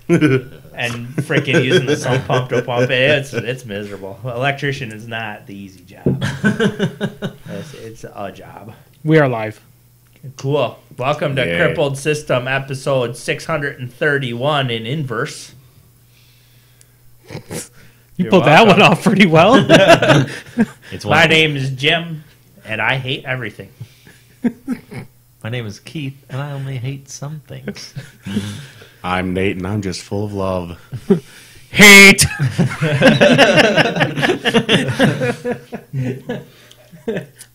and freaking using the sump pump to pump it. It's miserable. Electrician is not the easy job. It's a job. We are live. Cool. Welcome to Crippled System episode 631 in inverse. You pulled that one off pretty well. My name is Jim, and I hate everything. My name is Keith, and I only hate some things. I'm Nate, and I'm just full of love. Hate!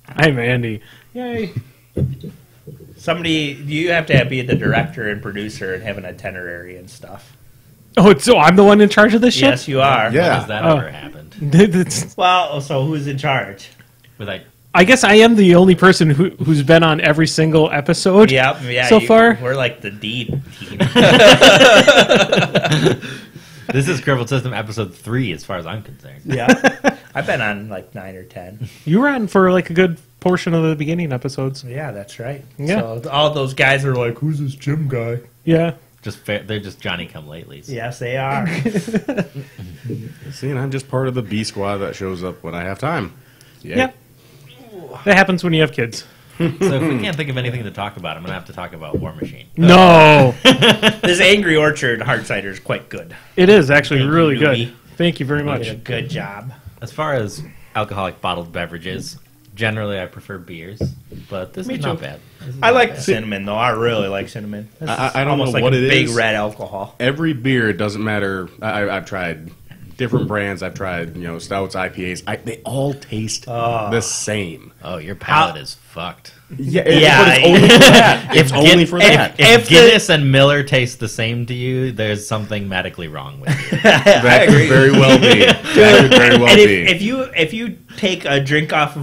I'm Andy. Yay. You have to be the director and producer and have an itinerary and stuff. Oh, so I'm the one in charge of this shit? Yes, you are. Yeah. When has that ever happened? Well, so who's in charge? I guess I am the only person who's been on every single episode so far. We're like the D team. This is Crippled System episode 3 as far as I'm concerned. Yeah. I've been on like 9 or 10. You were on for like a good portion of the beginning episodes. Yeah, that's right. Yeah. So all those guys are like, who's this Jim guy? Yeah. They're just Johnny-come-latelys. Yes, they are. See, and I'm just part of the B squad that shows up when I have time. Yeah. That happens when you have kids. So if we can't think of anything to talk about, I'm going to have to talk about War Machine. No. This Angry Orchard hard cider is quite good. It is actually really you, good. Newbie. Thank you very You much. did a good job. As far as alcoholic bottled beverages, generally I prefer beers, but this Me is too. not bad. I like the cinnamon, though. I really like cinnamon. I don't almost know like what a it big is. red alcohol. Every beer, it doesn't matter. I've tried different brands. I've tried, stouts, IPAs. They all taste the same. Oh, your palate is fucked. Yeah, Yeah, but it's only for that. It's only for that. If Guinness and Miller taste the same to you, there's something medically wrong with you. That could very well be. That could very well And be. if you take a drink off of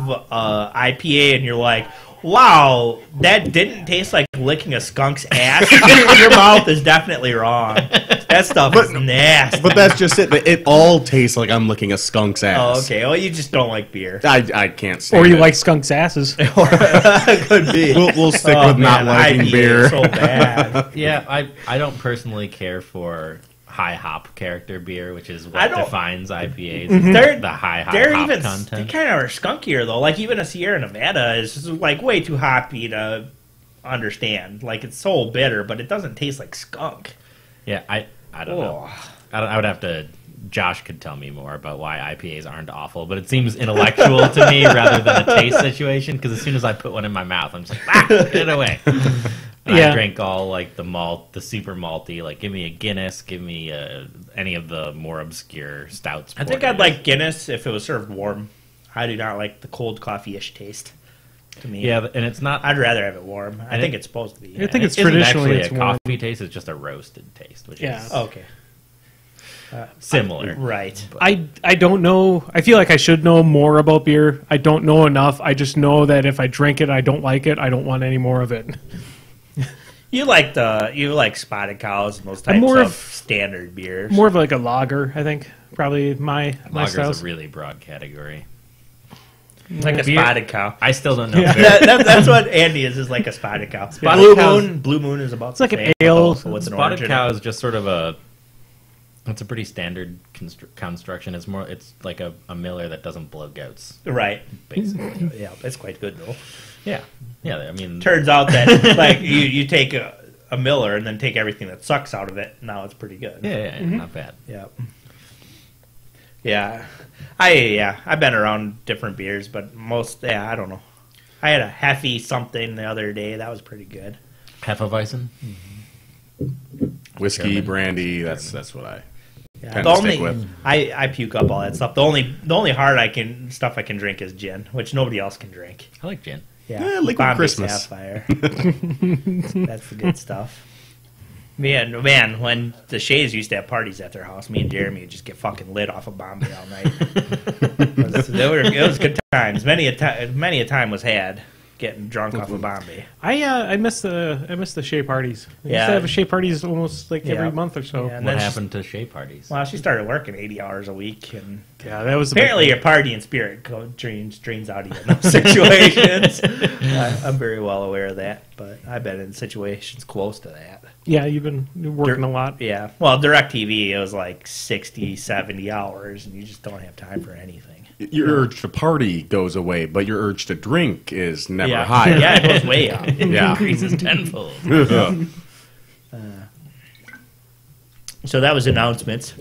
IPA and you're like, wow, that didn't taste like licking a skunk's ass, your mouth is definitely wrong. That stuff is nasty. But that's just it. It all tastes like I'm licking a skunk's ass. Oh, okay. Well, you just don't like beer. I can't stand Or you it. like skunks' asses. Could be. We'll stick with not liking IPA beer. is so bad. Yeah, I don't personally care for high hop character beer, which is I what don't- defines IPAs. They're- The high hop They content. kind of are skunkier though. Like even a Sierra Nevada is like way too hoppy to understand. Like it's so bitter, but it doesn't taste like skunk. Yeah, I don't know. I would have to. Josh could tell me more about why IPAs aren't awful, but it seems intellectual to me rather than a taste situation. Because as soon as I put one in my mouth, I'm just like, get it away. And Yeah. I drank all like the malt, the super malty. Like, give me a Guinness, give me any of the more obscure stouts. I think I'd like Guinness if it was served warm. I do not like the cold coffee-ish taste. To me, Yeah, and it's not. I'd rather have it warm. I think it's supposed to be. I think it's it isn't traditionally actually it's a warm. coffee taste. It's just a roasted taste, which Yeah. is Okay. similar. Right. I don't know. I feel like I should know more about beer. I don't know enough. I just know that if I drink it, I don't like it. I don't want any more of it. You like Spotted Cows and those types more of of- standard beers. More of like a lager, I think. Probably my Lager's styles. a really broad category. like a beer- Spotted Cow. I still don't know. Yeah. very- That's what Andy is like a Spotted Cow. Spotted Blue Moon is about It's like the an same, ale. also with an Spotted orange in Cow it. is just sort of it's a pretty standard construction. It's like a Miller that doesn't blow goats, Right. basically. Yeah, it's quite good though. yeah. I mean, Turns out that like you take a Miller and then take everything that sucks out of it. Now it's pretty good. yeah, not bad. Yeah. Yeah. I've been around different beers, but I don't know. I had a Heffy something the other day. That was pretty good. Hefeweizen. Whiskey, German. brandy. That's what I Yeah. tend The to stick only with. I puke up all that stuff. The only hard stuff I can drink is gin, which nobody else can drink. I like gin. Yeah, liquid Bombay Christmas. Sapphire. That's the good stuff. Man, when the Shays used to have parties at their house, me and Jeremy would just get fucking lit off of Bombay all night. It was good times. Many a time was had getting drunk off of Bombay. I miss the Shea parties. We used Yeah. to have Shea parties almost like every Yeah. month or so. Yeah, and What then happened to Shea parties? Well, she started working 80 hours a week, and Yeah, that was the big apparently thing. your party and spirit drains out of you in those situations. I'm very well aware of that, but I've been in situations close to that. Yeah, you've been working a lot. Yeah. Well, DirecTV, it was like 60, 70 hours, and you just don't have time for anything. Your urge to party goes away, but your urge to drink is never Yeah. higher. Yeah, it goes way up. It Yeah. increases tenfold. So that was announcements.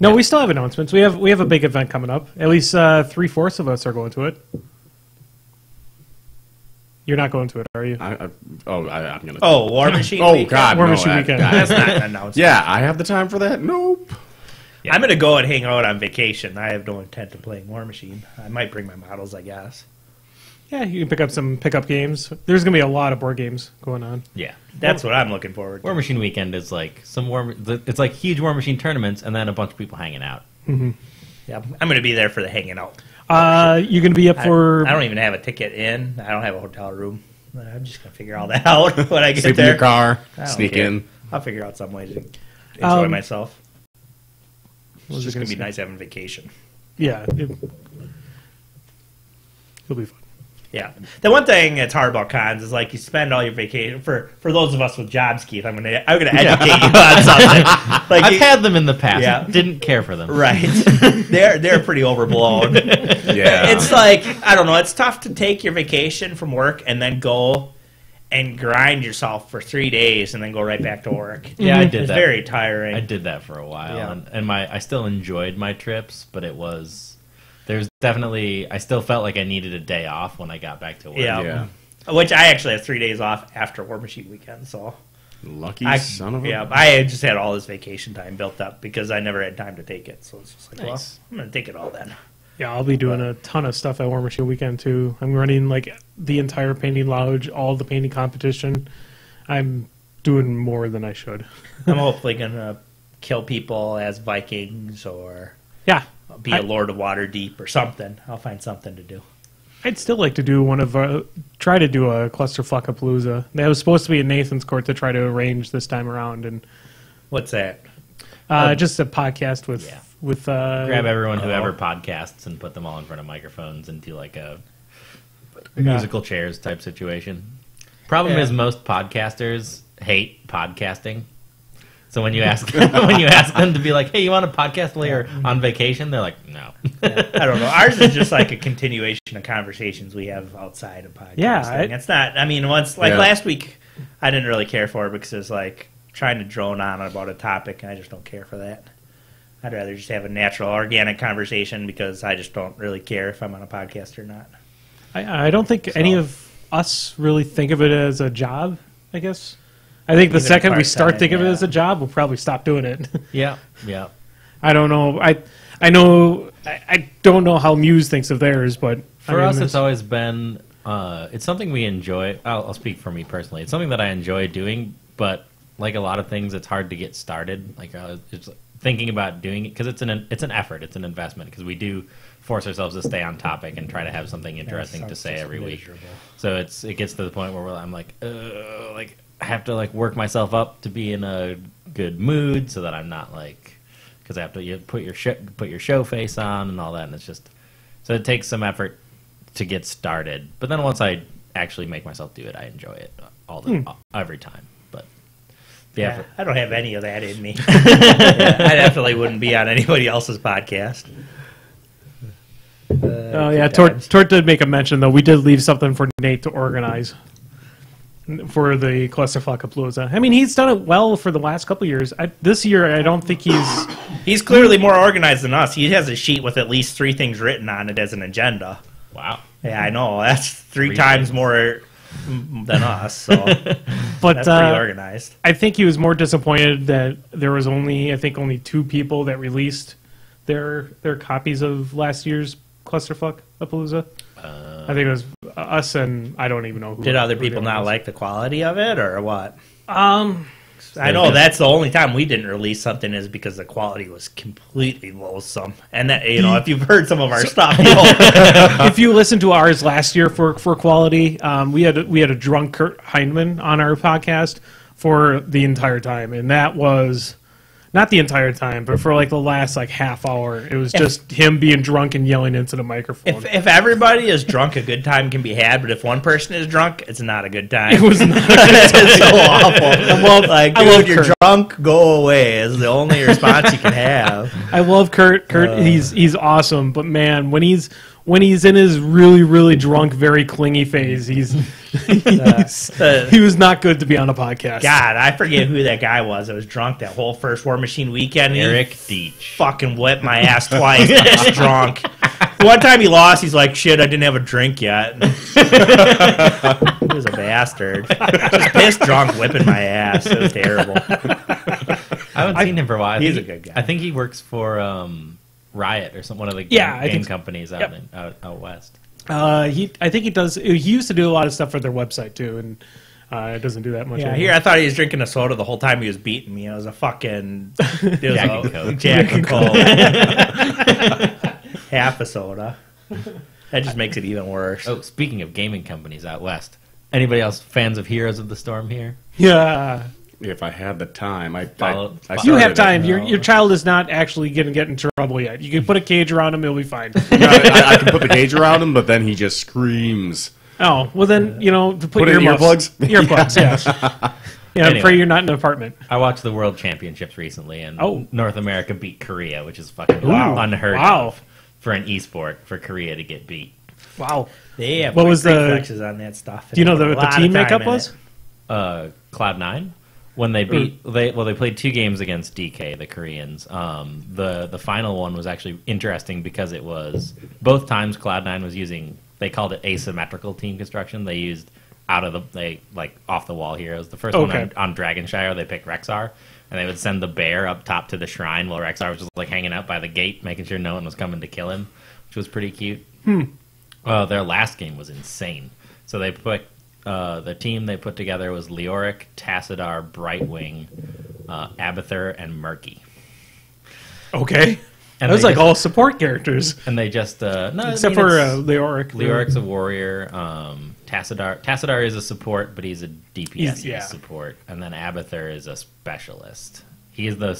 No, we still have announcements. We have a big event coming up. At least 3/4 of us are going to it. You're not going to it, are you? I'm gonna. Oh, War Machine Oh Weekend? God, War no, Machine Weekend. That's not an announcement. Yeah, I have the time for that. Nope. Yeah. I'm going to go and hang out on vacation. I have no intent of playing War Machine. I might bring my models, I guess. Yeah, you can pick up some pickup games. There's going to be a lot of board games going on. Yeah. That's what I'm looking forward to. War Machine Weekend is like it's like huge War Machine tournaments and then a bunch of people hanging out. Yeah, I'm going to be there for the hanging out. You're going to be up for... I don't even have a ticket in. I don't have a hotel room. I'm just going to figure all that out when I get Sleep there. in your car, I don't sneak care. in. I'll figure out some way to enjoy myself. What It's was just I going to be gonna nice having vacation. Yeah. It'll be fun. Yeah. The one thing that's hard about cons is like you spend all your vacation for those of us with jobs, Keith. I'm gonna educate you on something. Like I've had them in the past. Yeah. Didn't care for them. right. They're pretty overblown. Yeah. It's like I don't know. It's tough to take your vacation from work and then go and grind yourself for 3 days and then go right back to work. Yeah, I did It's that. very tiring. I did that for a while, Yeah. and I still enjoyed my trips, but there's definitely I still felt like I needed a day off when I got back to work. Yeah. Yeah. Which I actually have 3 days off after War Machine Weekend, so Lucky son of a. yeah. I just had all this vacation time built up because I never had time to take it. So it's just like, Nice. well, I'm gonna take it all then. Yeah, I'll be doing a ton of stuff at War Machine Weekend, too. I'm running, like, the entire painting lounge, all the painting competition. I'm doing more than I should. I'm hopefully gonna kill people as Vikings or Yeah. be a Lord of Waterdeep or something. I'll find something to do. I'd still like to do try to do a Clusterfuckapalooza. That was supposed to be in Nathan's court to try to arrange this time around, and What's that? just a podcast with Yeah. grab Grab everyone who ever podcasts and put them all in front of microphones into like a musical chairs type situation. Problem Yeah. is most podcasters hate podcasting. So when you ask them to be like, "Hey, you want a podcast while you're on vacation?" They're like, "No." I don't know. Ours is just like a continuation of conversations we have outside of podcasting. Yeah, It's not. I mean, last week, I didn't really care for it because it was like trying to drone on about a topic, and I just don't care for that. I'd rather just have a natural, organic conversation because I just don't really care if I'm on a podcast or not. I don't think any of us really think of it as a job, I guess. I think the Even second we part-time, start thinking of it yeah. as a job, we'll probably stop doing it. Yeah, yeah. I don't know. I know. I don't know how Muse thinks of theirs, but For us, it's always been it's something we enjoy. I'll speak for me personally. It's something that I enjoy doing, but like a lot of things, it's hard to get started. Like it's thinking about doing it because it's an effort, it's an investment because we do force ourselves to stay on topic and try to have something interesting to say every week. So it gets to the point where I'm like I have to like work myself up to be in a good mood so that I'm not like because I have to put your show face on and all that, and it's just so it takes some effort to get started. But then once I actually make myself do it, I enjoy it every time. But Yeah, I don't have any of that in me. I definitely wouldn't be on anybody else's podcast. Oh yeah, Tort did make a mention though. We did leave something for Nate to organize for the Clusterfuckapalooza. I mean, he's done it well for the last couple of years. This year, I don't think He's clearly more organized than us. He has a sheet with at least 3 things written on it as an agenda. wow. Yeah, I know. That's 3 times more than us. So But that's pretty organized. I think he was more disappointed that there was only 2 people that released their copies of last year's Clusterfuckapalooza. I think it was us and I don't even know who. Did other who people it not was. like the quality of it or what? I know that's the only time we didn't release something is because the quality was completely loathsome. And that if you've heard some of our stuff, If you listened to ours last year for quality, we had a drunk Kurt Heineman on our podcast for the entire time, and that was not the entire time, but for like the last like half hour, it was just him being drunk and yelling into the microphone. If everybody is drunk, a good time can be had. But if one person is drunk, it's not a good time. It was not a good time. It's so awful. love- like, I dude, love you're Kurt. drunk, go away is the only response you can have. I love Kurt. Kurt, he's awesome, but man, when he's in his really, really drunk, very clingy phase, he was not good to be on a podcast. God, I forget who that guy was that was drunk that whole first War Machine weekend. Eric He Deach. fucking whipped my ass twice. Just drunk. One time he lost, he's like, shit, I didn't have a drink yet. He was a bastard. Just pissed drunk whipping my ass. It was terrible. I haven't seen him for a while. He's a good guy. I think he works for Riot or one of the Yeah, I game think so. companies out, Yep. out west. I think he does. He used to do a lot of stuff for their website too, and it doesn't do that much. Yeah, anymore. here I thought he was drinking a soda the whole time he was beating me. It was a fucking it was Jack and Coke. Jack and Coke. Half a soda. That just makes it even worse. Oh, speaking of gaming companies out west, anybody else fans of Heroes of the Storm here? Yeah. If I had the time, I You started have it. time. Your child is not actually going to get in trouble yet. You can put a cage around him; he'll be fine. I can put the cage around him, but then he just screams. Oh well, then to Put in earmuffs. earplugs? Earplugs, yes. Yeah, Anyway. pray you're not in an apartment. I watched the World Championships recently, and Oh. North America beat Korea, which is fucking Wow. unheard Wow. of for an esport for Korea to get beat. Wow. They have What was the- reflexes on that stuff. Do you know They the put a lot team of time makeup in was? it. Cloud9 when they beat they played 2 games against DK, the Koreans. The final one was actually interesting because it was both times Cloud9 was using, they called it asymmetrical team construction. They used off the wall heroes. The first one on Dragonshire, they picked Rexar, and they would send the bear up top to the shrine while Rexar was just like hanging out by the gate, making sure no one was coming to kill him, which was pretty cute. Their last game was insane. So they put the team they put together was Leoric, Tassadar, Brightwing, Abathur, and Murky. Okay. And That was they like just- all support characters, And they just except for Leoric. Leoric's a warrior. Tassadar is a support, but he's a DPS Yeah. support. And then Abathur is a specialist. He is the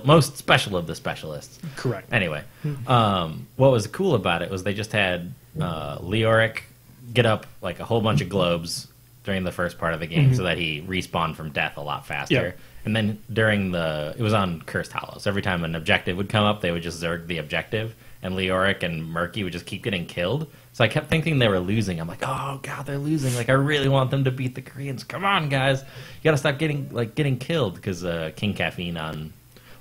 most special of the specialists. Correct. Anyway, what was cool about it was they just had Leoric get up like a whole bunch of globes during the first part of the game so that he respawned from death a lot faster. Yep. And then it was on Cursed Hollows. Every time an objective would come up, they would just zerg the objective, and Leoric and Murky would just keep getting killed. So I kept thinking they were losing. I'm like, oh god, they're losing. Like I really want them to beat the Koreans. Come on, guys, you gotta stop getting killed, because King Caffeine on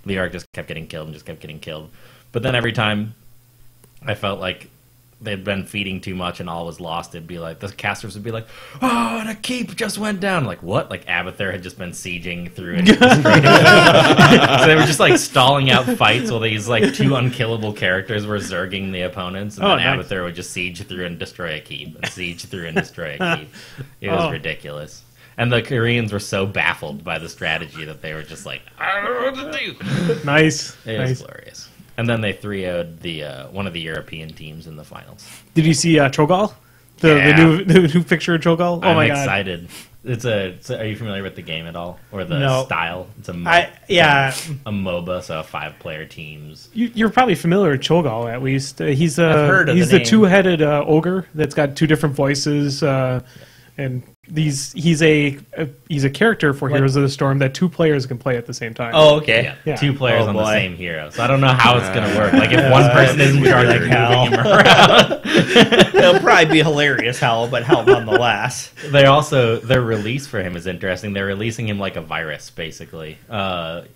Leoric just kept getting killed and just kept getting killed. But then every time I felt like they'd been feeding too much and all was lost, it'd be like the casters would be like, oh, the keep just went down. Like what? Like Abathur had just been sieging through and destroying so they were just like stalling out fights while these like 2 unkillable characters were zerging the opponents, and then nice. Abathur would just siege through and destroy a keep and siege through and destroy a keep. It was ridiculous. And the Koreans were so baffled by the strategy that they were just like, I don't know what to do. Nice. It was Nice. glorious. And then they 3-0'd the one of the European teams in the finals. Did you see Cho'Gall? Yeah. The new picture of Cho'Gall? Oh I'm my god. excited. Are you familiar with the game at all, or the No. style? It's a MOBA, so 5-player teams. You're probably familiar with Cho'Gall at least. He's heard of he's the the name. 2-headed ogre that's got 2 different voices, and he's a character for Heroes of the Storm that 2 players can play at the same time. Oh, okay. Yeah. 2 players Oh, on the boy. same hero. So I don't know how it's going to work. Like if one person is in charge of moving him around. It'll probably be hilarious hell, but hell nonetheless. Their release for him is interesting. They're releasing him like a virus, basically.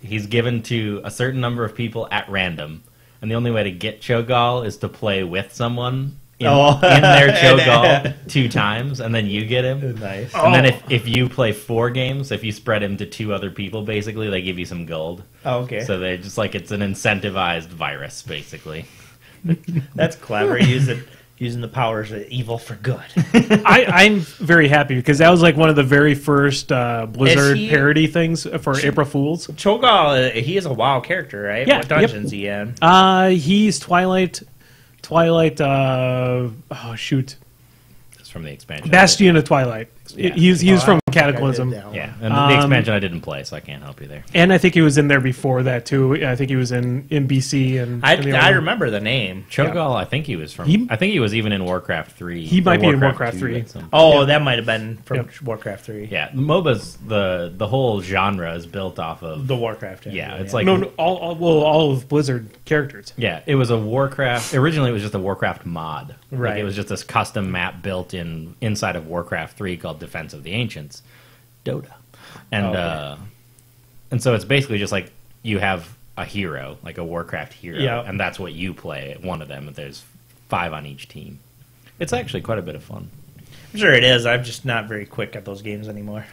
He's given to a certain number of people at random, and the only way to get Cho'Gall is to play with someone in their Cho'Gall 2 times, and then you get him. Nice. And then if you play 4 games, if you spread him to 2 other people, basically, they give you some gold. Oh, okay. So they just like, it's an incentivized virus, basically. That's clever. Using the powers of evil for good. I'm very happy because that was like one of the very first Blizzard he- parody things for April Fools. Cho'Gall, he is a WoW character, right? Yeah, What dungeon's he in? He's Twilight. Oh shoot, It's from the expansion. Bastion of Twilight. He was from Cataclysm. Yeah, and the expansion I didn't play, so I can't help you there. And I think he was in there before that too. I think he was in BC and I remember the name. Cho'Gall, I think he was from. I think he was even in Warcraft 3. He might be in Warcraft 3. Oh, that might have been from Warcraft 3. Yeah, MOBA's the whole genre is built off of the Warcraft. Yeah, it's like all of Blizzard characters. Yeah, it was a Warcraft. Originally, it was just a Warcraft mod. Right. Like, it was just this custom map built inside of Warcraft 3 called Defense of the Ancients, Dota, and so it's basically just like you have a hero, like a Warcraft hero, and that's what you play. One of them. There's 5 on each team. It's actually quite a bit of fun. I'm sure it is. I'm just not very quick at those games anymore.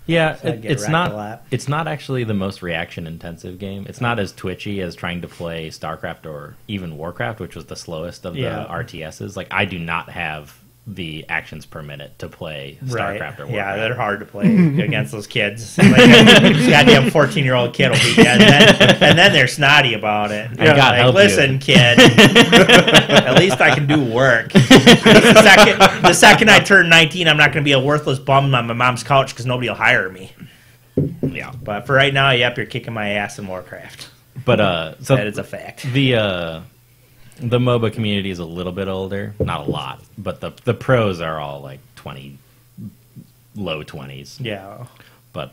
Yeah, So it's not. It's not actually the most reaction-intensive game. It's not as twitchy as trying to play StarCraft or even Warcraft, which was the slowest of the RTSs. Like, I do not have the actions per minute to play StarCraft or Warcraft. Yeah, they're hard to play against those kids. Like, goddamn 14-year-old kid will beat you, and then they're snotty about it. And God help listen, you. kid, at least I can do work. The second I turn 19, I'm not going to be a worthless bum on my mom's couch because nobody will hire me. Yeah, but for right now, you're kicking my ass in Warcraft. But so that is a fact. The MOBA community is a little bit older, not a lot, but the pros are all like 20, low 20s. Yeah. But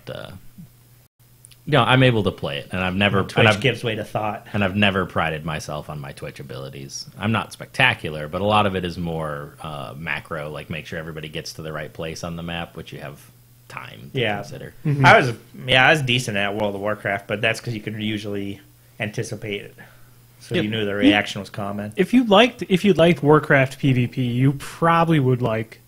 I'm able to play it, and I've never Twitch gives way to thought, and I've never prided myself on my Twitch abilities. I'm not spectacular, but a lot of it is more macro, like make sure everybody gets to the right place on the map, which you have time to consider. Mm-hmm. I was decent at World of Warcraft, but that's because you could usually anticipate it. So you knew the reaction was coming. If you liked Warcraft PvP, you probably would like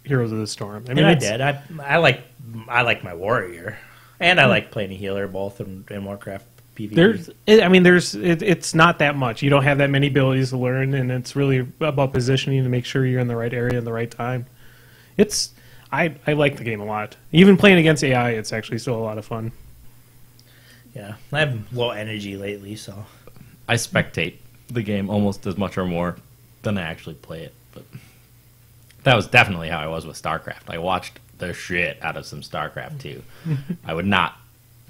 Heroes of the Storm. I did. I like my warrior, and I like playing a healer both in Warcraft PvP. It's not that much. You don't have that many abilities to learn, and it's really about positioning to make sure you're in the right area in the right time. I like the game a lot. Even playing against AI, it's actually still a lot of fun. Yeah, I have low energy lately, so I spectate the game almost as much or more than I actually play it. But that was definitely how I was with StarCraft. I watched the shit out of some StarCraft 2. I would not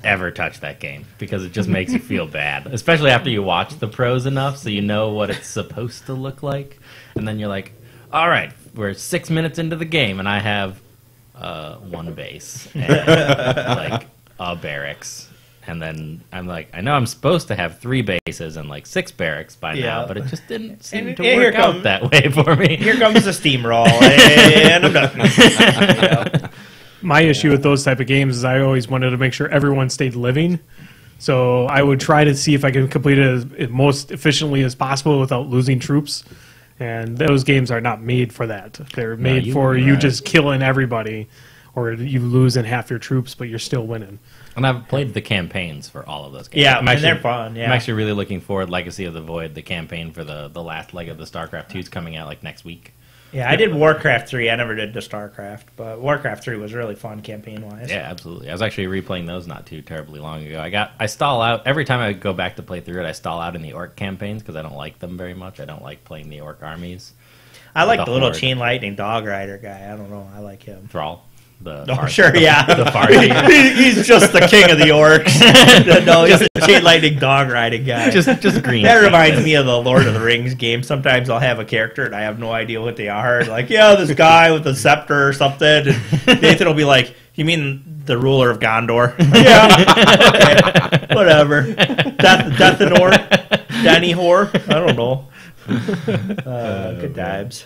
ever touch that game because it just makes you feel bad, especially after you watch the pros enough so you know what it's supposed to look like. And then you're like, all right, we're 6 minutes into the game and I have one base and like a barracks. And then I'm like, I know I'm supposed to have 3 bases and like 6 barracks by now, but it just didn't seem to work out that way for me. Here comes the steamroll, and I'm done. My issue with those type of games is I always wanted to make sure everyone stayed living. So I would try to see if I could complete it as most efficiently as possible without losing troops. And those games are not made for that. They're made for you just killing everybody, or you lose in half your troops, but you're still winning. And I've played the campaigns for all of those games. Yeah, and they're fun. Yeah. I'm actually really looking forward. Legacy of the Void, the campaign for the last leg of the StarCraft 2 is coming out like next week. Yeah, I did Warcraft 3. I never did the StarCraft, but Warcraft 3 was really fun campaign-wise. Yeah, absolutely. I was actually replaying those not too terribly long ago. I stall out. Every time I go back to play through it, I stall out in the Orc campaigns because I don't like them very much. I don't like playing the Orc armies. I like the little Chain Lightning Dog Rider guy. I don't know. I like him. Thrall. The Farsi. He's just the king of the orcs. No, he's the Chain Lightning Dog Riding guy. Just green. That reminds me of the Lord of the Rings game. Sometimes I'll have a character and I have no idea what they are. Like, this guy with a scepter or something. And Nathan will be like, "You mean the ruler of Gondor?" Yeah. Okay. Whatever. Deathanor? Danny Whore? I don't know. Good times.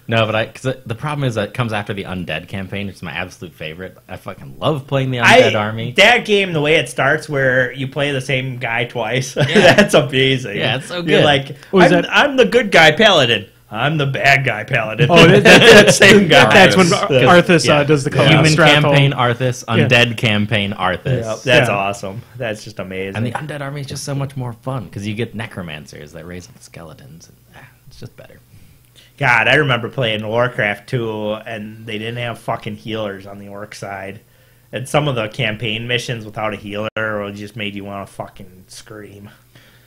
No, but because the problem is that it comes after the Undead campaign, which is my absolute favorite. I fucking love playing the Undead army. That game, the way it starts, where you play the same guy twice, that's amazing. Yeah, it's so good. You're like, I'm the good guy paladin. I'm the bad guy paladin. Oh, that's same guy. That's when Arthus does the call. Human campaign Arthus, Undead campaign Arthus. Yep, that's awesome. That's just amazing. And the Undead army is just so much more fun because you get necromancers that raise up skeletons. And, it's just better. God, I remember playing Warcraft 2, and they didn't have fucking healers on the orc side. And some of the campaign missions without a healer just made you want to fucking scream.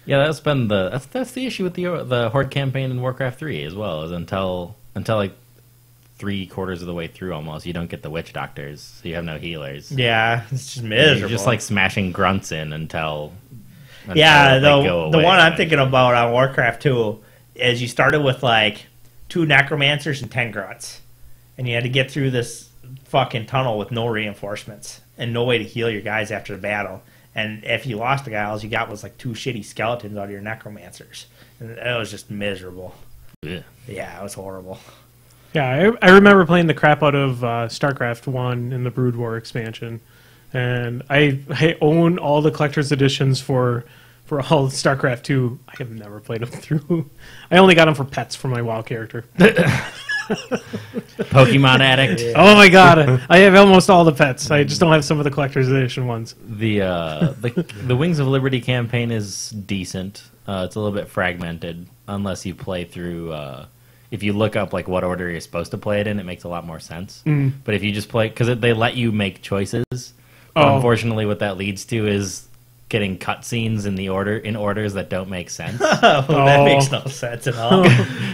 Yeah, that's been that's the issue with the Horde campaign in Warcraft 3 as well. Is until like 3/4 of the way through almost, you don't get the witch doctors, so you have no healers. Yeah, it's just miserable. You're just like smashing grunts in until yeah, they go away. The one I'm thinking about on Warcraft 2 is you started with like 2 necromancers and 10 grunts, and you had to get through this fucking tunnel with no reinforcements and no way to heal your guys after the battle. And if you lost the guy, all you got was like 2 shitty skeletons out of your necromancers, and it was just miserable. Yeah, it was horrible. Yeah, I remember playing the crap out of StarCraft 1 in the Brood War expansion. And I own all the collector's editions for all StarCraft 2. I have never played them through. I only got them for pets for my WoW character. Pokemon addict. Yeah. Oh my god, I have almost all the pets. I just don't have some of the collector's edition ones. The Wings of Liberty campaign is decent. It's a little bit fragmented unless you play through... if you look up like what order you're supposed to play it in, it makes a lot more sense. But if you just play... Because they let you make choices. Unfortunately, what that leads to is getting cutscenes in orders that don't make sense. That makes no sense at all.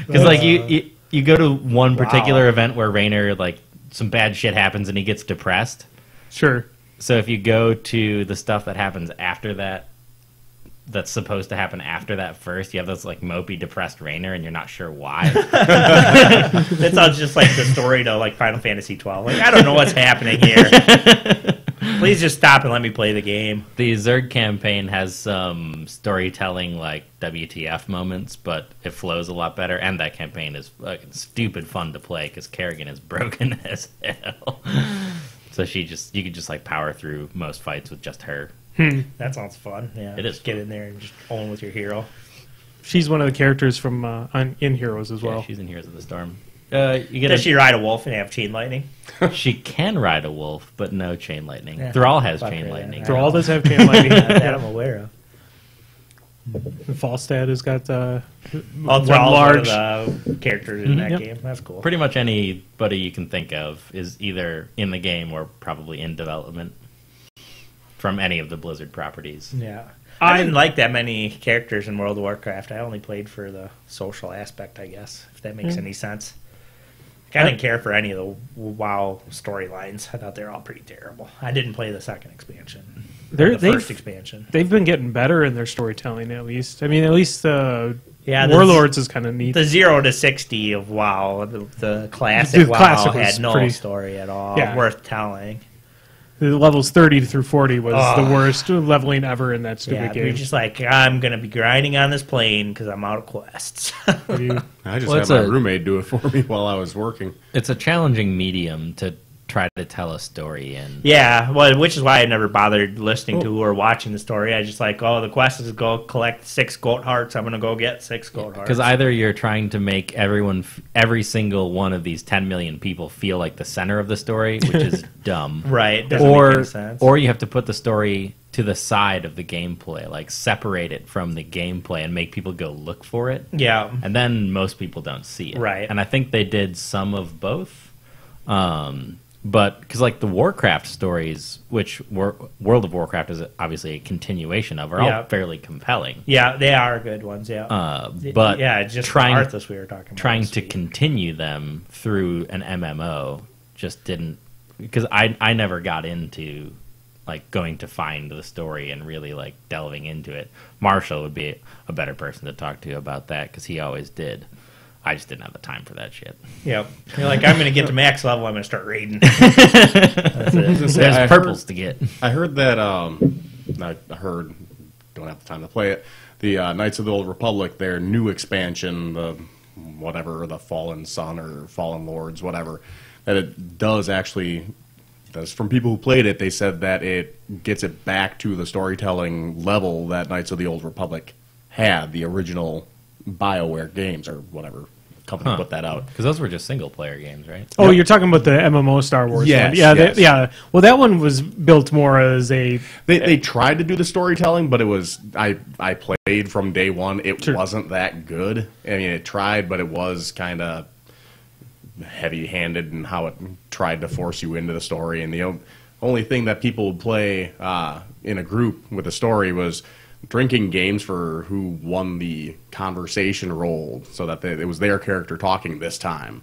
Because like you go to one particular event where Raynor, like, some bad shit happens and he gets depressed. Sure. So if you go to the stuff that happens after that, that's supposed to happen after that first, you have this like mopey, depressed Raynor, and you're not sure why. That sounds just like the story to like Final Fantasy 12. Like, I don't know what's happening here. Please just stop and let me play the game. The Zerg campaign has some storytelling, like WTF moments, but it flows a lot better. And that campaign is fucking stupid fun to play because Kerrigan is broken as hell. So you could just like power through most fights with just her. That sounds fun. Yeah, it is. Just get in there and just own with your hero. She's one of the characters from in Heroes as well. Yeah, she's in Heroes of the Storm. Does she ride a wolf and have chain lightning? She can ride a wolf, but no chain lightning. Yeah. Thrall has chain lightning. Thrall does have chain lightning. That I'm aware of. Falstad has got one large characters in that game. That's cool. Pretty much anybody you can think of is either in the game or probably in development from any of the Blizzard properties. Yeah. I didn't like that many characters in World of Warcraft. I only played for the social aspect, I guess, if that makes any sense. I didn't care for any of the WoW storylines. I thought they were all pretty terrible. I didn't play the second expansion. The first expansion. They've been getting better in their storytelling, at least. I mean, at least Warlords is kind of neat. The 0 to 60 of WoW, the classic WoW had no story at all worth telling. The levels 30 through 40 was the worst leveling ever in that stupid game. You're just like, I'm going to be grinding on this plane because I'm out of quests. I just had my roommate do it for me while I was working. It's a challenging medium to try to tell a story in. Yeah, well, which is why I never bothered listening to or watching the story. I just like, the quest is go collect 6 goat hearts. I'm going to go get 6 goat hearts. Because either you're trying to make every single one of these 10 million people feel like the center of the story, which is dumb. Right. Doesn't make any sense. Or you have to put the story to the side of the gameplay, like separate it from the gameplay and make people go look for it. Yeah. And then most people don't see it. Right. And I think they did some of both. But because like the Warcraft stories, which World of Warcraft is obviously a continuation of, are all fairly compelling. Yeah, they are good ones. Yeah, but just Arthas we were talking about. Trying to continue them through an MMO just didn't, because I never got into like going to find the story and really like delving into it. Marshall would be a better person to talk to about that because he always did. I just didn't have the time for that shit. Yep. You're like, I'm going to get to max level, I'm going to start raiding. That's it. There's purples to get. I heard that, don't have the time to play it, the Knights of the Old Republic, their new expansion, the Fallen Sun or Fallen Lords, whatever, that it does actually, from people who played it, they said that it gets it back to the storytelling level that Knights of the Old Republic had, the original BioWare games or whatever company put that out. Because those were just single-player games, right? Oh, you're talking about the MMO Star Wars one. Yes. Yeah. Well, that one was built more as a... They tried to do the storytelling, but it was... I played from day one. It wasn't that good. I mean, it tried, but it was kind of heavy-handed in how it tried to force you into the story. And the only thing that people would play in a group with a story was drinking games for who won the conversation role, so that it was their character talking this time.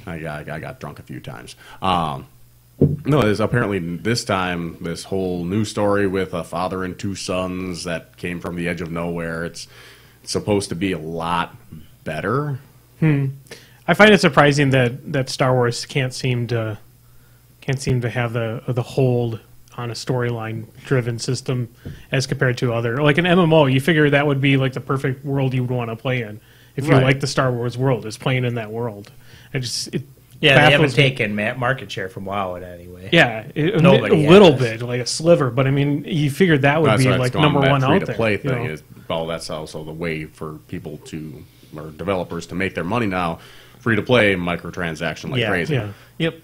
I got drunk a few times. No, there's apparently this time this whole new story with a father and two sons that came from the edge of nowhere. It's supposed to be a lot better. I find it surprising that Star Wars can't seem to have the hold on a storyline driven system as compared to other, like an MMO. You figure that would be like the perfect world you would want to play in if you like the Star Wars world, is playing in that world. They haven't taken market share from WoW in any way. Yeah, a little bit, like a sliver. But I mean, you figured that would be like number one out there. Free-to-play thing is, well, that's also the way for people or developers to make their money now. Free-to-play, microtransaction like crazy. Yeah. Yep.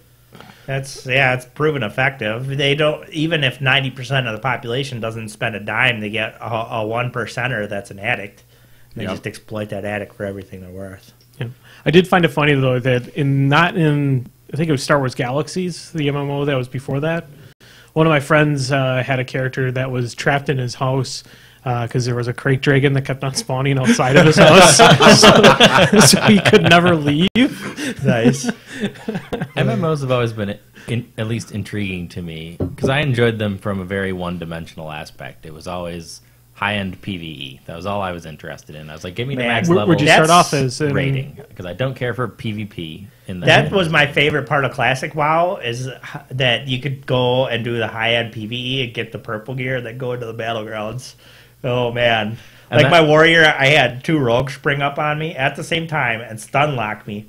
It's proven effective. They don't, even if 90% of the population doesn't spend a dime, they get a 1%er that's an addict. They just exploit that addict for everything they're worth. Yeah. I did find it funny though that I think it was Star Wars Galaxies, the MMO that was before that. One of my friends had a character that was trapped in his house because there was a crate dragon that kept on spawning outside of his house, so he could never leave. Nice. MMOs have always been at least intriguing to me because I enjoyed them from a very one-dimensional aspect. It was always high-end PvE. That was all I was interested in. I was like, give me the max level. Where'd you start off as rating? Because I don't care for PvP. That was my favorite part of Classic WoW, is that you could go and do the high-end PvE and get the purple gear, then go into the battlegrounds. Oh, man. Like my warrior, I had 2 rogues spring up on me at the same time and stun lock me.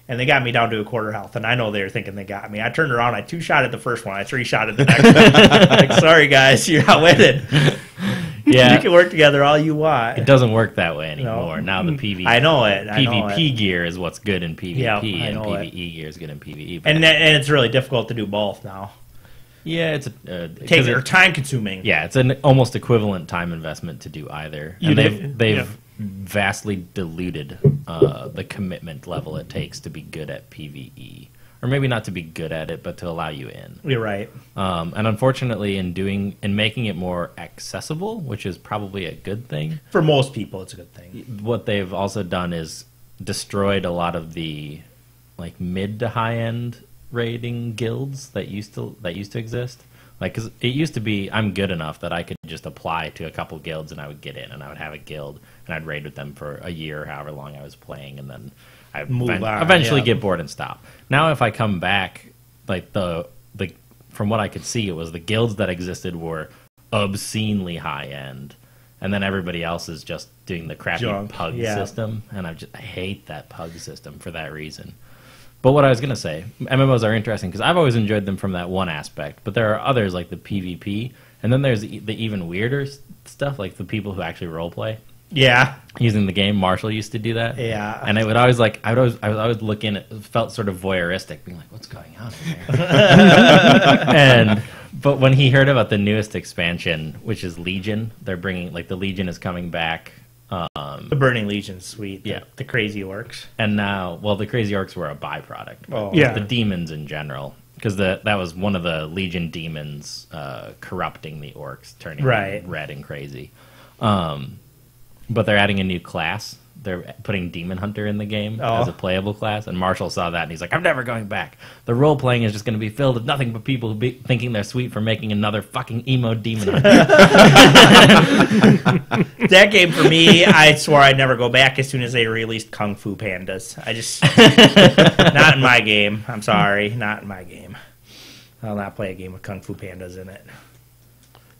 And they got me down to a quarter health, and I know they were thinking they got me. I turned around, I 2-shotted the first one, I 3-shotted the next one. Like, sorry guys, you're not winning. Yeah, you can work together all you want. It doesn't work that way anymore. No. Now the PvP, I know it. PvP gear is what's good in PvP, and PvE gear is good in PvE. And it's really difficult to do both now. Yeah, it's time consuming. Yeah, it's an almost equivalent time investment to do either. And they've vastly diluted the commitment level it takes to be good at PvE, or maybe not to be good at it, but to allow you in. You're right. And unfortunately, in making it more accessible, which is probably a good thing for most people, it's a good thing. What they've also done is destroyed a lot of the like mid to high end raiding guilds that used to exist. Like, because it used to be, I'm good enough that I could just apply to a couple guilds and I would get in, and I would have a guild and I'd raid with them for a year, however long I was playing, and then I eventually get bored and stop. Now, if I come back, like the from what I could see, it was the guilds that existed were obscenely high end, and then everybody else is just doing the crappy pug system, and I hate that pug system for that reason. But what I was going to say, MMOs are interesting because I've always enjoyed them from that one aspect, but there are others like the PvP, and then there's the even weirder stuff, like the people who actually roleplay. Yeah. Using the game. Marshall used to do that. Yeah. And I would always I would always look in, it felt sort of voyeuristic, being like, what's going on in there? But when he heard about the newest expansion, which is Legion, they're bringing, like, the Legion is coming back. The Burning Legion's sweet. The crazy orcs. And now, well, the crazy orcs were a byproduct. Oh. Yeah. The demons in general. Because that was one of the Legion demons corrupting the orcs, turning them red and crazy. But they're adding a new class. They're putting Demon Hunter in the game as a playable class. And Marshall saw that, and he's like, I'm never going back. The role-playing is just going to be filled with nothing but people who thinking they're sweet for making another fucking emo Demon Hunter. That game, for me, I swore I'd never go back as soon as they released Kung Fu Pandas. Not in my game. I'm sorry. Not in my game. I'll not play a game with Kung Fu Pandas in it.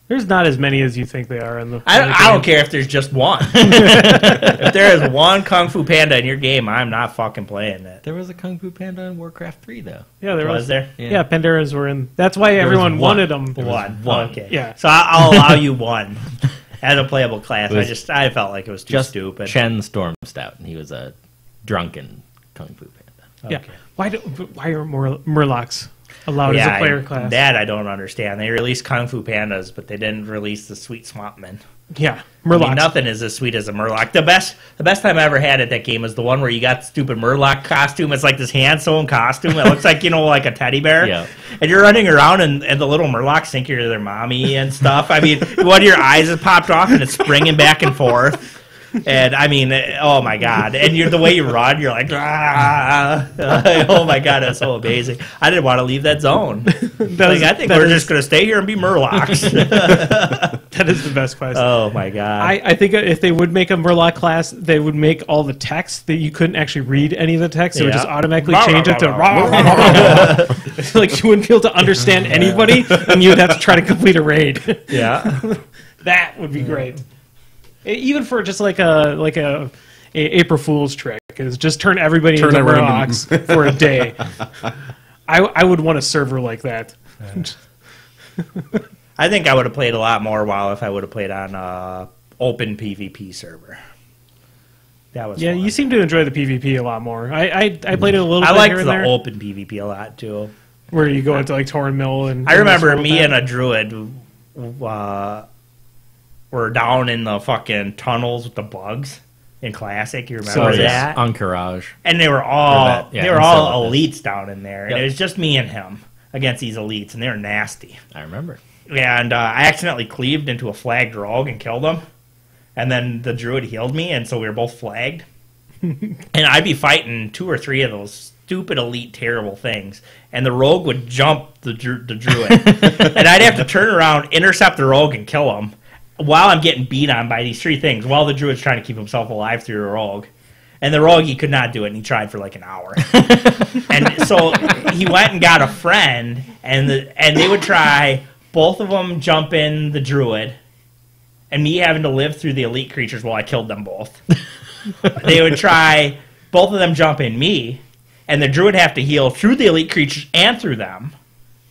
There's not as many as you think they are in the. I don't care if there's just one. If there is one Kung Fu Panda in your game, I'm not fucking playing it. There was a Kung Fu Panda in Warcraft 3, though. Yeah, there was. There? Yeah, Pandaras were in. That's why everyone wanted them. One. Okay. Yeah. So I'll allow you one as a playable class. I felt like it was too stupid. Chen Stormstout, and he was a drunken Kung Fu Panda. Okay. Yeah. Why are Murlocs allowed as a player class? That I don't understand. They released Kung Fu Pandas, but they didn't release the Sweet Swampmen. Yeah, I Murlocs. mean, nothing is as sweet as a Murloc. The best time I ever had at that game was the one where you got the stupid Murloc costume. It's like this hand-sewn costume. It looks like, like a teddy bear. Yeah. And you're running around, and the little Murlocs think you're their mommy and stuff. I mean, one of your eyes has popped off, and it's springing back and forth. And, I mean, oh, my God. And the way you run, you're like, oh, my God, that's so amazing. I didn't want to leave that zone. I think we're just going to stay here and be Murlocs. That is the best quest. Oh, my God. I think if they would make a Murloc class, they would make all the text that you couldn't actually read any of the text. They would just automatically change it to like you wouldn't be able to understand anybody, and you'd have to try to complete a raid. Yeah. That would be great. Even for just like a April Fool's trick, is just turn everybody into Murlocs for a day. I would want a server like that. I think I would have played a lot more WoW if I would have played on open PvP server. That was fun. You seem to enjoy the PvP a lot more. I played it a little bit liked here and there. the open PvP a lot too. Where you go into like Torn Mill and I remember me and a druid were down in the fucking tunnels with the bugs in Classic. You remember that? On Courage. And they were all Syllabus. elites down in there. And it was just me and him against these elites, and they were nasty. I remember. And I accidentally cleaved into a flagged rogue and killed him. And then the druid healed me, and so we were both flagged. And I'd be fighting 2 or 3 of those stupid elite terrible things, and the rogue would jump the druid. And I'd have to turn around, intercept the rogue, and kill him while I'm getting beat on by these 3 things, while the druid's trying to keep himself alive through the rogue. And the rogue, he could not do it, and he tried for like an hour. And so he went and got a friend, and they would try, both of them jump in the druid, and me having to live through the elite creatures while I killed them both. They would try, both of them jump in me, and the druid have to heal through the elite creatures and through them,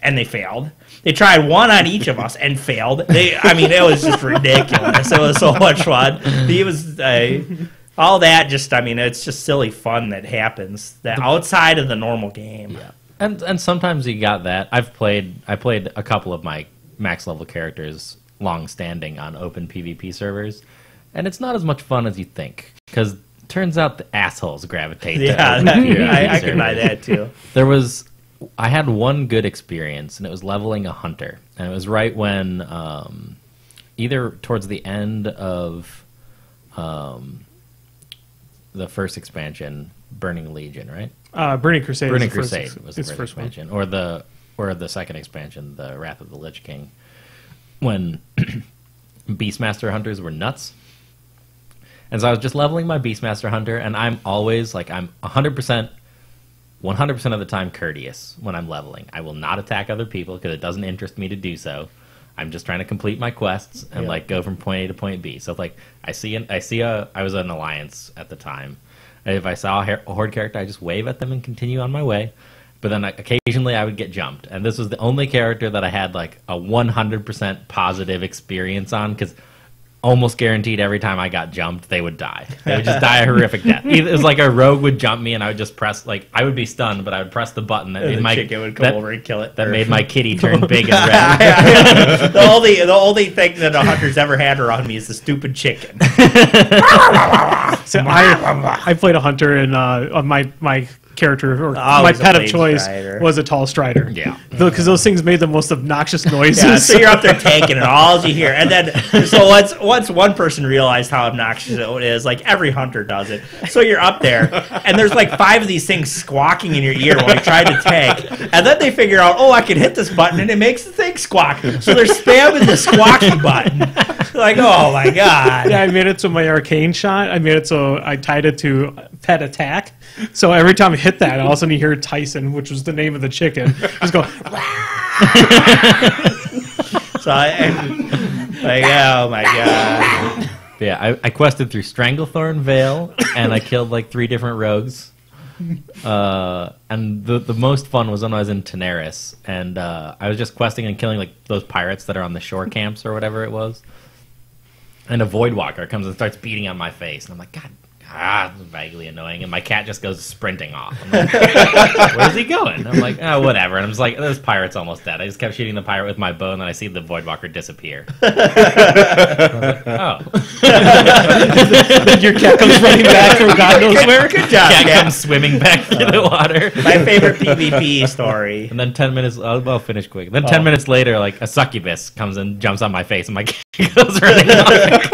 and they failed. They tried one on each of us and failed. It was just ridiculous. It was so much fun. All that it's just silly fun that happens that outside of the normal game. Yeah. And sometimes you got that. I played a couple of my max level characters long standing on open PvP servers, and it's not as much fun as you think, because turns out the assholes gravitate to open PvP I can buy that too. I had one good experience, and it was leveling a hunter, and it was right when either towards the end of the first expansion, Burning Legion, right? Burning Crusade. Burning Crusade was the first expansion, or the second expansion, the Wrath of the Lich King, when Beastmaster hunters were nuts. And so I was just leveling my Beastmaster hunter, and I'm always I'm 100% of the time courteous when I'm leveling. I will not attack other people because it doesn't interest me to do so. I'm just trying to complete my quests and go from point A to point B. So I was an alliance at the time. If I saw a horde character, I just wave at them and continue on my way. But then occasionally I would get jumped, and this was the only character that I had a 100% positive experience on, because almost guaranteed every time I got jumped, they would die. They would just die a horrific death. It was like a rogue would jump me, and I would just press, I would be stunned, but I would press the button that made my chicken would come over and kill it. That made my kitty turn big and red. The only thing that a hunter's ever had around me is the stupid chicken. So I played a hunter, and my character, or my pet of choice, was a tall strider. Yeah. Because those things made the most obnoxious noises. Yeah, so you're up there tanking it, all you hear. And then, so once one person realized how obnoxious it is, every hunter does it. So you're up there, and there's 5 of these things squawking in your ear while you try to tank. And then they figure out, I can hit this button, and it makes the thing squawk. So they're spamming the squawky button. Oh my God. Yeah, I made it so my arcane shot, I made it so I tied it to pet attack. So every time I hit that, all of a sudden you hear Tyson, which was the name of the chicken, just go. So oh my God. Yeah, I quested through Stranglethorn Vale, and I killed 3 different rogues. And the most fun was when I was in Teneris, and I was just questing and killing those pirates that are on the shore camps or whatever it was. And a Voidwalker comes and starts beating on my face, and I'm like, God vaguely annoying, and my cat just goes sprinting off. I'm like, where's he going? I'm like, oh, whatever. And I'm just like, this pirate's almost dead. I just kept shooting the pirate with my bow, and then I see the Voidwalker disappear. I was like, Then your cat comes running back from God knows where. Good job, cat Cat. comes swimming back through the water. My favorite PvP story. And then 10 minutes, I'll finish quick. Then 10 minutes later, like, a succubus comes and jumps on my face, and my cat goes running off.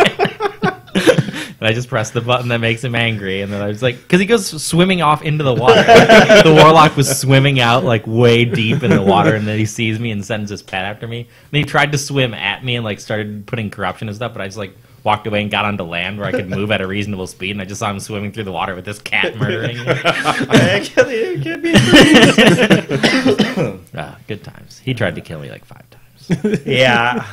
And I just press the button that makes him angry, and then I was like, because he goes swimming off into the water. The warlock was swimming out like way deep in the water, and then he sees me and sends his pet after me. And he tried to swim at me and like started putting corruption and stuff, but I just like walked away and got onto land where I could move at a reasonable speed, and I just saw him swimming through the water with this cat murdering me. Good times. He tried to kill me like 5 times. Yeah.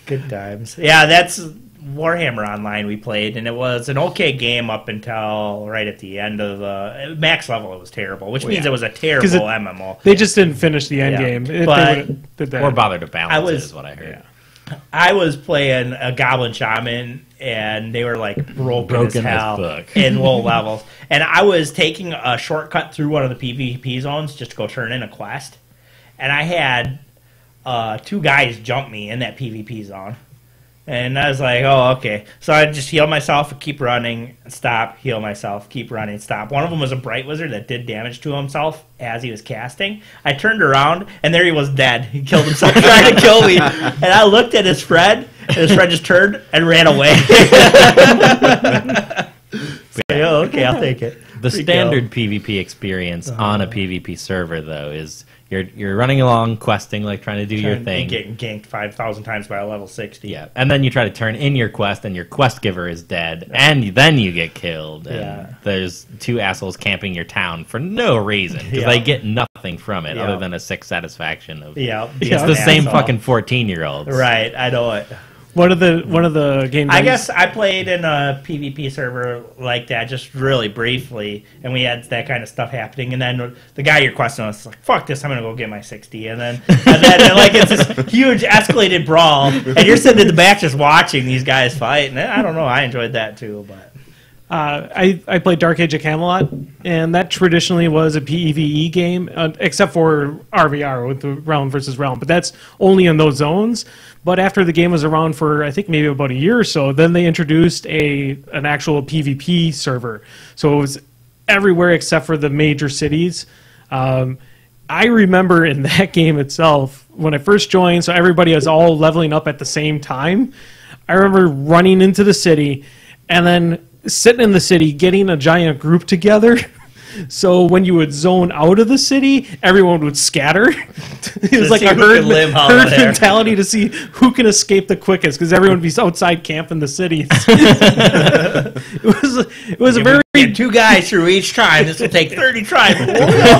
Good times. Yeah, that's Warhammer Online we played, and it was an okay game up until right at the end of the max level. It was terrible, which means it was a terrible MMO. They just didn't finish the end Yeah. game. If But- they would've did that. Or bother to balance it, is what I heard. Yeah. I was playing a Goblin Shaman, and they were like broken as hell in low levels. And I was taking a shortcut through one of the PvP zones just to go turn in a quest. And I had 2 guys jump me in that PvP zone. And I was like, oh, okay. So I just heal myself and keep running, stop, heal myself, keep running, stop. One of them was a Bright Wizard that did damage to himself as he was casting. I turned around, and there he was dead. He killed himself trying to kill me. And I looked at his friend, and his friend just turned and ran away. So, oh, okay, I'll take it. The standard PvP experience on a PvP server, though, is you're running along, questing, like trying to do your thing. Getting ganked 5,000 times by a level 60. Yeah, and then you try to turn in your quest, and your quest giver is dead, and then you get killed. And there's 2 assholes camping your town for no reason, because they get nothing from it other than a sick satisfaction of. It's the same fucking 14-year-olds. Right, I know it. One of the games. I guess I played in a PvP server like that, just really briefly, and we had that kind of stuff happening. And then the guy you're questioning was like, "Fuck this! I'm gonna go get my 60." And then like it's this huge escalated brawl, and you're sitting in the back just watching these guys fight. And I don't know, I enjoyed that too, but. I played Dark Age of Camelot, and that traditionally was a PvE game, except for RVR with the realm versus realm. But that's only in those zones. But after the game was around for, I think, maybe about a year or so, then they introduced an actual PvP server. So it was everywhere except for the major cities. I remember in that game itself, when I first joined, so everybody was all leveling up at the same time. I remember running into the city, and then sitting in the city, getting a giant group together. So when you would zone out of the city, everyone would scatter. It was like a herd mentality to see who can escape the quickest, because everyone would be outside camping the cities. It was a very... Get 2 guys through each tribe. This will take 30 tribes. We'll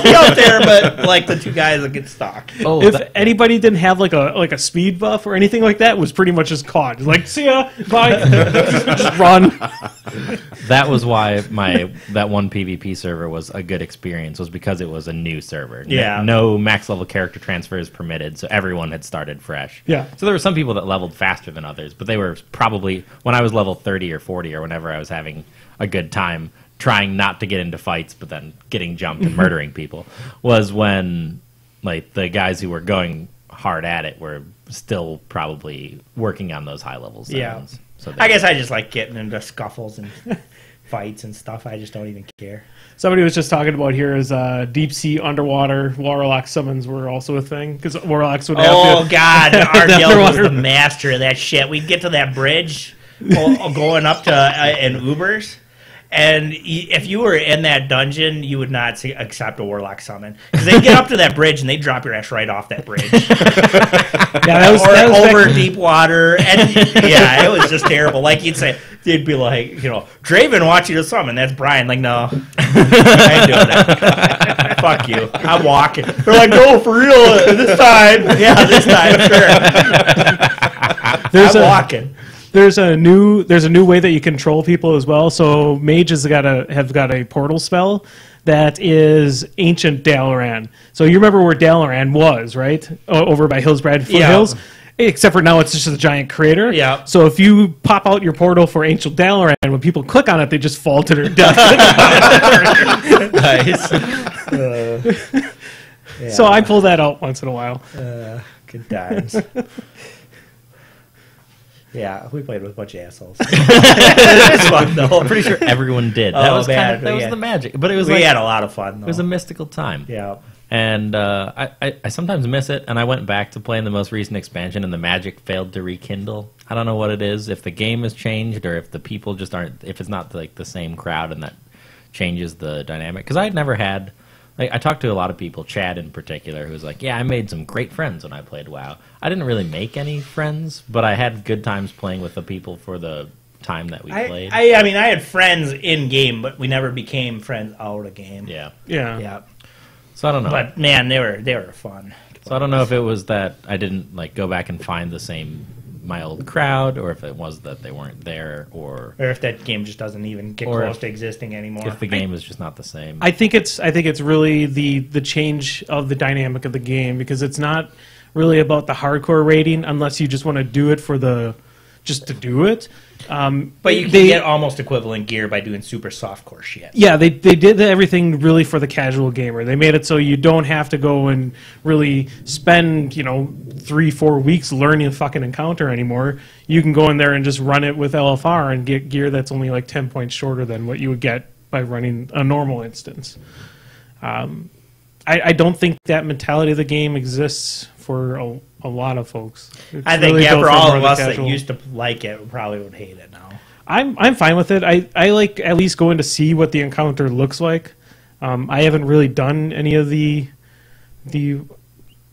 be out there, but like the 2 guys will get stuck. If anybody didn't have like a speed buff or anything like that, it was pretty much just caught. Like, see ya, bye, just run. That was why that one PvP server was a good experience, was because it was a new server. Yeah. No max level character transfers permitted, so everyone had started fresh. Yeah. So there were some people that leveled faster than others, but they were probably, when I was level 30 or 40 or whenever I was having a good time trying not to get into fights but then getting jumped and murdering people, was when like the guys who were going hard at it were still probably working on those high level zones. Yeah. So I guess I just like getting into scuffles and fights and stuff. I just don't even care. Somebody was just talking about here is deep sea underwater warlock summons were also a thing, because warlocks would have Oh God, our guild was the master of that shit. We'd get to that bridge going up to in Ubers. And if you were in that dungeon, you would not accept a warlock summon, because they'd get up to that bridge and they'd drop your ass right off that bridge. that was over deep water, and yeah, it was just terrible. Like you'd say, they'd be like, Draven wants you to summon. That's Brian. Like, no, I ain't doing that. Fuck you. I'm walking. They're like, no, for real this time. Yeah, this time, sure. I'm walking. There's a new way that you control people as well. So mages have got a portal spell that is ancient Dalaran. So you remember where Dalaran was, right? Over by Hillsbrad Foothills. Except for now, it's just a giant crater. Yeah. So if you pop out your portal for Ancient Dalaran, when people click on it, they just fall to their death. Nice. Yeah. So I pull that out once in a while. Good times. Yeah, we played with a bunch of assholes. It was fun, though. I'm pretty sure everyone did. That was the magic. But it was we had a lot of fun, though. It was a mystical time. Yeah. And I sometimes miss it, and I went back to playing the most recent expansion, and the magic failed to rekindle. I don't know what it is, if the game has changed, or if the people just aren't, if it's not like the same crowd, and that changes the dynamic. Because I had never had, like, I talked to a lot of people, Chad in particular, who was like, yeah, I made some great friends when I played WoW. I didn't really make any friends, but I had good times playing with the people for the time that we played. I mean, I had friends in game, but we never became friends out of game. Yeah. Yeah. So I don't know. But man, they were fun. So I don't know if it was that I didn't like go back and find my old crowd, or if it was that they weren't there, or if that game just doesn't even get close to existing anymore. If the game is just not the same. I think it's really the change of the dynamic of the game, because it's not really about the hardcore rating unless you just want to do it for just to do it. But you can get almost equivalent gear by doing super softcore shit. Yeah, they did everything really for the casual gamer. They made it so you don't have to go and really spend 3-4 weeks learning a fucking encounter anymore. You can go in there and just run it with LFR and get gear that's only like 10 points shorter than what you would get by running a normal instance. I don't think that mentality of the game exists for a lot of folks. I think, really for all of us that used to like it, probably would hate it now. I'm fine with it. I like at least going to see what the encounter looks like. I haven't really done any of the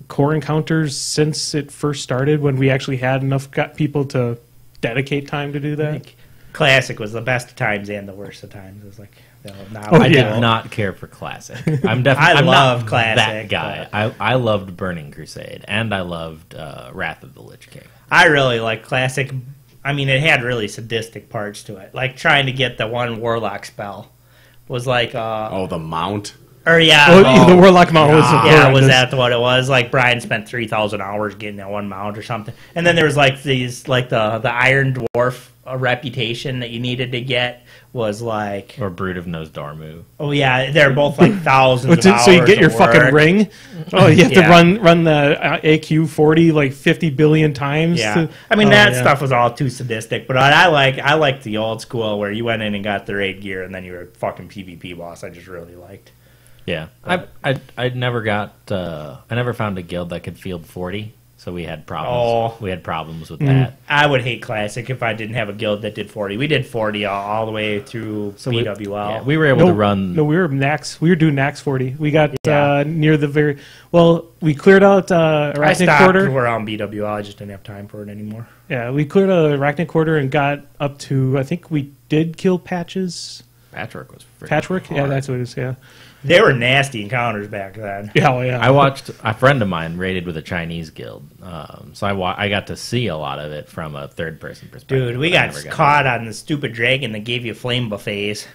core encounters since it first started, when we actually had enough people to dedicate time to do that. Classic was the best of times and the worst of times. It was like, I did not care for Classic. I'm love Classic. That guy. I loved Burning Crusade, and I loved Wrath of the Lich King. I really like Classic. I mean, it had really sadistic parts to it. Like trying to get the one Warlock spell was like... the Mount? Or yeah. The Warlock Mount was... Yeah, was that what it was? Like Brian spent 3,000 hours getting that one mount or something. And then there was like these, like the Iron Dwarf reputation that you needed to get was like... Or Brood of Nosdormu. Oh yeah, they're both like thousands of hours. So you get your fucking ring? Oh, you have to run the AQ 40 like 50 billion times? Yeah. I mean, that stuff was all too sadistic, but I like the old school where you went in and got the raid gear and then you were a fucking PvP boss. I just really liked. Yeah. I never got... I never found a guild that could field 40. So we had problems. We had problems with that. I would hate Classic if I didn't have a guild that did 40. We did 40 all the way through BWL. We were able to run. No, we were Nax. We were doing Nax 40. We got near the very. Well, we cleared out Arachnid Quarter. We're on BWL. I just didn't have time for it anymore. Yeah, we cleared out Arachnid Quarter and got up to. I think we did kill Patches. Patchwork was Patchwork. hard. Yeah, that's what it is. Yeah. They were nasty encounters back then. Yeah, well, yeah. I watched a friend of mine raided with a Chinese guild, so I got to see a lot of it from a third-person perspective. Dude, we got caught on the stupid dragon that gave you flame buffets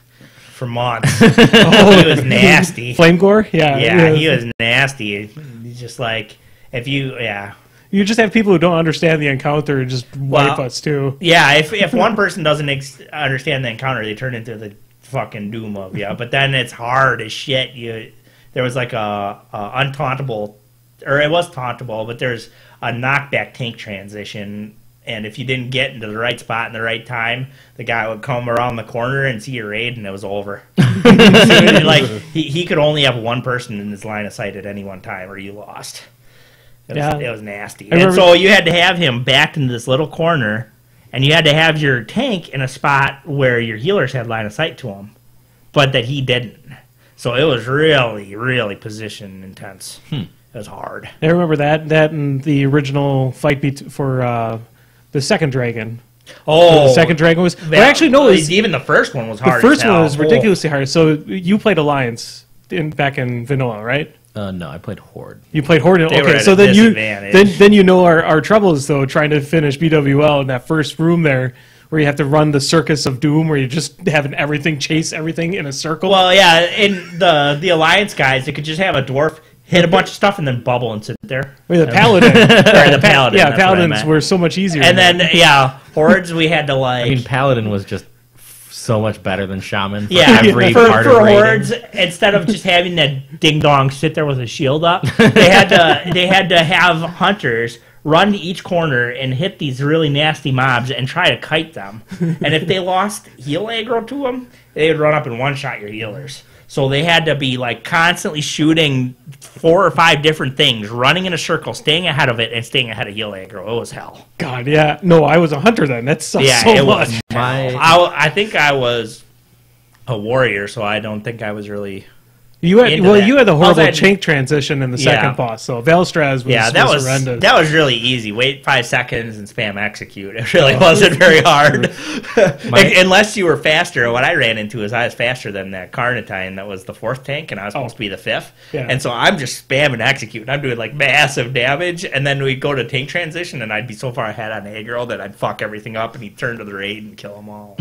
for months. He was nasty. Flame gore? Yeah. Yeah, he was nasty. He's just like, if you, You just have people who don't understand the encounter and just wipe us, too. Yeah, if one person doesn't understand the encounter, they turn into the fucking doom of you. But then it's hard as shit. There was like a untauntable, or it was tauntable, but there's a knockback tank transition, and if you didn't get into the right spot in the right time, the guy would come around the corner and see your raid, and it was over. Like he could only have one person in his line of sight at any one time, or you lost. It was nasty. And so you had to have him backed into this little corner, and you had to have your tank in a spot where your healers had line of sight to him, but that he didn't. So it was really, really position intense. It was hard. I remember that and the original fight for the second dragon. Oh, the second dragon was. But actually, no, even the first one was hard. The first one was ridiculously hard. So you played Alliance back in vanilla, right? No, I played Horde. You played Horde. Okay, so then you know our troubles though, trying to finish BWL in that first room there, where you have to run the Circus of Doom, where you're just having everything chase everything in a circle. Well, yeah, in the Alliance guys, they could just have a dwarf hit a bunch of stuff and then bubble and sit there. I mean, the paladin. Or the paladin. Yeah, that's what I paladins meant. were so much easier. And then hordes we had to like. I mean, paladin was just so much better than shaman. For Yeah, every for part of raiding. hordes, instead of just having that ding dong sit there with a shield up, they had to have hunters run to each corner and hit these really nasty mobs and try to kite them. And if they lost heal aggro to them, they would run up and one shot your healers. So they had to be like constantly shooting 4 or 5 different things, running in a circle, staying ahead of it, and staying ahead of heal aggro. It was hell. God, yeah. No, I was a hunter then. That sucks Yeah, so it much. was. My I think I was a warrior, so I don't think I was really. You had into that. you had the horrible Also, chink transition in the Yeah. second boss. So Valstraz was, Yeah, that was horrendous. that was really easy. Wait 5 seconds and spam execute. It really wasn't very hard, unless you were faster. What I ran into is I was faster than that Carnitine that was the 4th tank, and I was supposed to be the 5th. Yeah. And so I'm just spamming execute. I'm doing like massive damage, and then we'd go to tank transition, and I'd be so far ahead on aggro that I'd fuck everything up, and he'd turn to the raid and kill them all.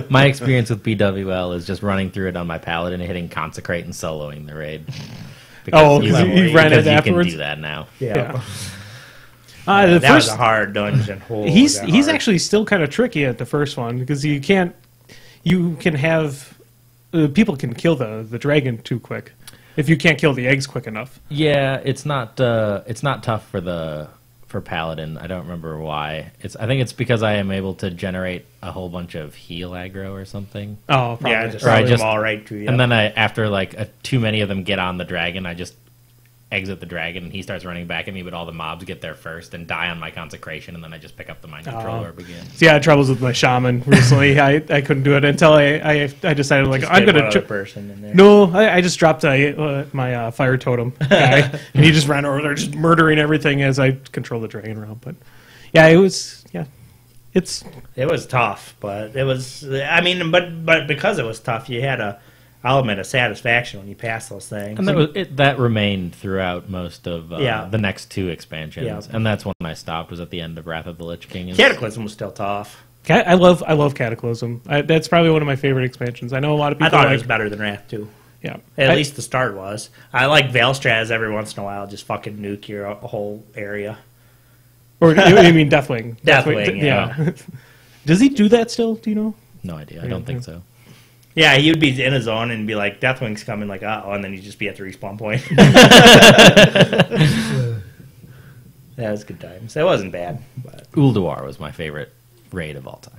My experience with BWL is just running through it on my paladin and hitting consecrate and soloing the raid. Oh, 'cause you ran it because you afterwards? can do that now. Yeah. that The was first a hard dungeon. Oh, he's that he's hard. actually still kind of tricky at the first one because you can have people can kill the dragon too quick if you can't kill the eggs quick enough. Yeah, it's not tough for paladin. I don't remember why. I think it's because I am able to generate a whole bunch of heal aggro or something. Oh, probably. Yeah, just Or I throw just- them all right to you. And then after too many of them get on the dragon, I just exit the dragon and he starts running back at me, but all the mobs get there first and die on my consecration, and then I just pick up the mind control orb again. See, I had troubles with my shaman recently. I couldn't do it until I decided like Just I'm get gonna. one other person in there. No, I just dropped my fire totem guy, and he just ran over there, just murdering everything as I control the dragon around. But yeah, it was it's It was tough, but it was. I mean, but because it was tough, you had a element of satisfaction when you passed those things. And that remained throughout most of Yeah. the next 2 expansions, Yeah. and that's when I stopped. Was at the end of Wrath of the Lich King. Cataclysm was still tough. I love Cataclysm. That's probably one of my favorite expansions. I know a lot of I people thought like it was better than Wrath 2. yeah. At least the start was. I like Valstraz every once in a while, just fucking nuke your whole area. Or you mean Deathwing? Deathwing, yeah. Does he do that still? Do you know? No idea. I don't think so. Yeah, he would be in a zone and be like, Deathwing's coming, like, oh, and then he'd just be at the respawn point. That was good times. That wasn't bad. But Ulduar was my favorite raid of all time.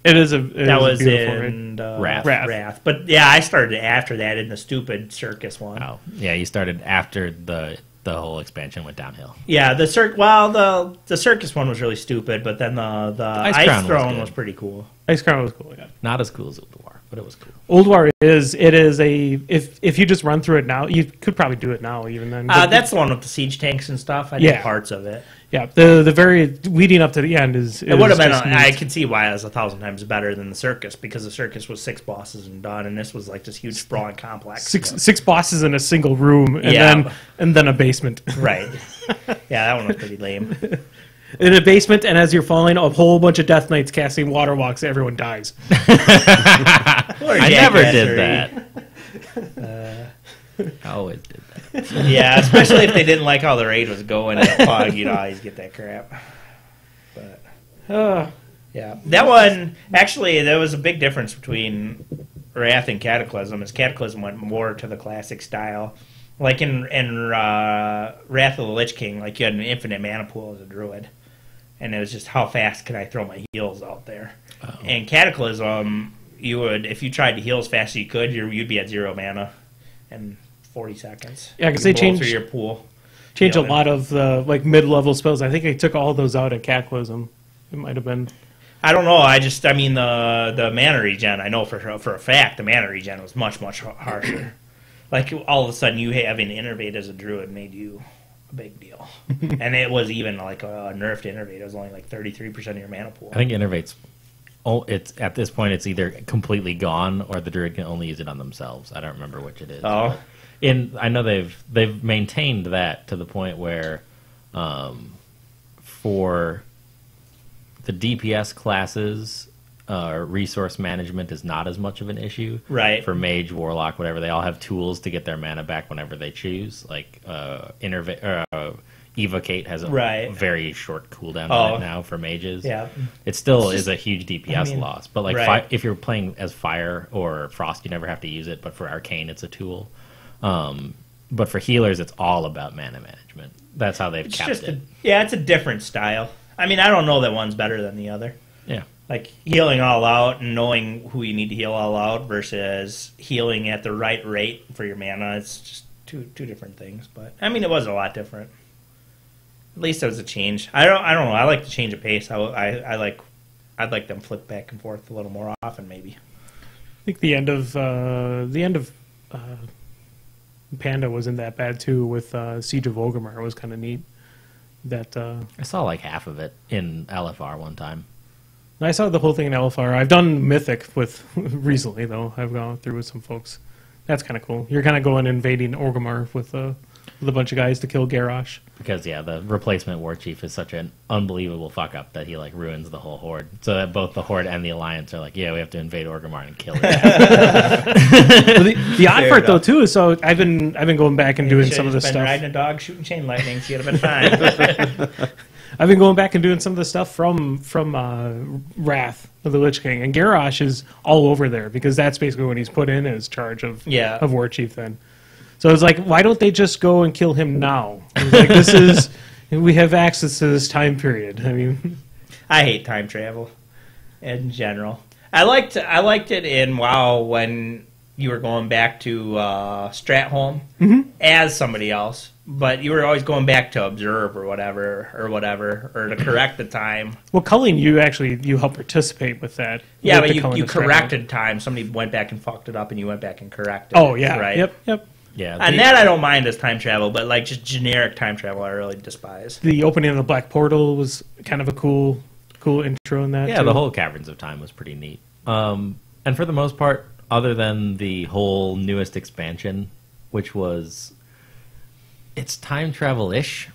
It is that was a beautiful raid. in Wrath. But yeah, I started after that in the stupid circus one. Oh, yeah, you started after the whole expansion went downhill. Yeah, the circus one was really stupid, but then the Ice ice Crown was throne good. was pretty cool. Ice Crown was cool. Yeah. Not as cool as Ulduar, but it was cool. Old War is a if you just run through it now, you could probably do it now even then. But That's the one with the siege tanks and stuff. I did Yeah. parts of it. yeah, the very leading up to the end is It would have been. just I neat. can see why it was 1,000 times better than the circus, because the circus was 6 bosses and done, and this was like this huge sprawling complex. six bosses in a single room and Yeah. then a basement. Right. Yeah, that one was pretty lame. In a basement, and as you're falling, a whole bunch of Death Knights casting water walks. Everyone dies. I never did that. I always did that. Yeah, especially if they didn't like how the raid was going at Pug, you'd always get that crap. But yeah, that one actually there was a big difference between Wrath and Cataclysm. As Cataclysm went more to the classic style, like in Wrath of the Lich King, like you had an infinite mana pool as a druid, and it was just how fast can I throw my heals out there. Oh. And Cataclysm, you would if you tried to heal as fast as you could, you'd be at 0 mana in 40 seconds. Yeah, because You they blow changed through your pool. a Yeah. lot of the mid-level spells. I think they took all those out at Cataclysm. It might have been. I don't know. I mean the mana regen. I know for a fact the mana regen was much harsher. Like all of a sudden you having Innervate as a druid made you a big deal, and it was even like a nerfed Innervate. It was only like 33% of your mana pool. I think Innervate's. It's at this point. It's either completely gone or the druid can only use it on themselves. I don't remember which it is. Oh, I know they've maintained that to the point where, for the DPS classes, resource management is not as much of an issue. Right. For mage, warlock, whatever, they all have tools to get their mana back whenever they choose. Like Evocate has a very short cooldown on it now for mages. Yeah. It still is a huge DPS loss. But like if you're playing as fire or frost, you never have to use it. But for arcane, it's a tool. But for healers, it's all about mana management. That's how they've kept it. It's a different style. I mean, I don't know that one's better than the other. Yeah. Like healing all out and knowing who you need to heal all out versus healing at the right rate for your mana. It's just two different things. But I mean, it was a lot different. At least it was a change. I don't know. I like the change of pace. I'd like them flip back and forth a little more often, maybe. I think the end of Panda wasn't that bad too. With Siege of Orgrimmar, it was kind of neat. That I saw like half of it in LFR one time. I saw the whole thing in LFR. I've done Mythic with recently though. I've gone through with some folks. That's kind of cool. You're kind of going invading Orgrimmar with a bunch of guys to kill Garrosh. Because the replacement war chief is such an unbelievable fuck up that he like ruins the whole horde. So that both the horde and the alliance are like, yeah, we have to invade Orgrimmar and kill it. Well, the odd part though too is so I've been going back and doing some of this stuff. Riding a dog, shooting chain lightning, so you'd have been fine. I've been going back and doing some of the stuff from Wrath of the Lich King, and Garrosh is all over there because that's basically when he's put in as charge of war chief then. So it's like, why don't they just go and kill him now? Like, we have access to this time period. I mean, I hate time travel in general. I liked it in WoW when you were going back to Stratholme as somebody else, but you were always going back to observe or whatever, or to correct the time. Well, culling, you help participate with that. Yeah, but you corrected time. Somebody went back and fucked it up, and you went back and corrected. Oh yeah, right. Yep. Yeah, and that I don't mind as time travel, but like just generic time travel, I really despise. The opening of the Black Portal was kind of a cool intro in that. Yeah, too. The whole Caverns of Time was pretty neat. And for the most part, other than the whole newest expansion, which was it's time travel-ish,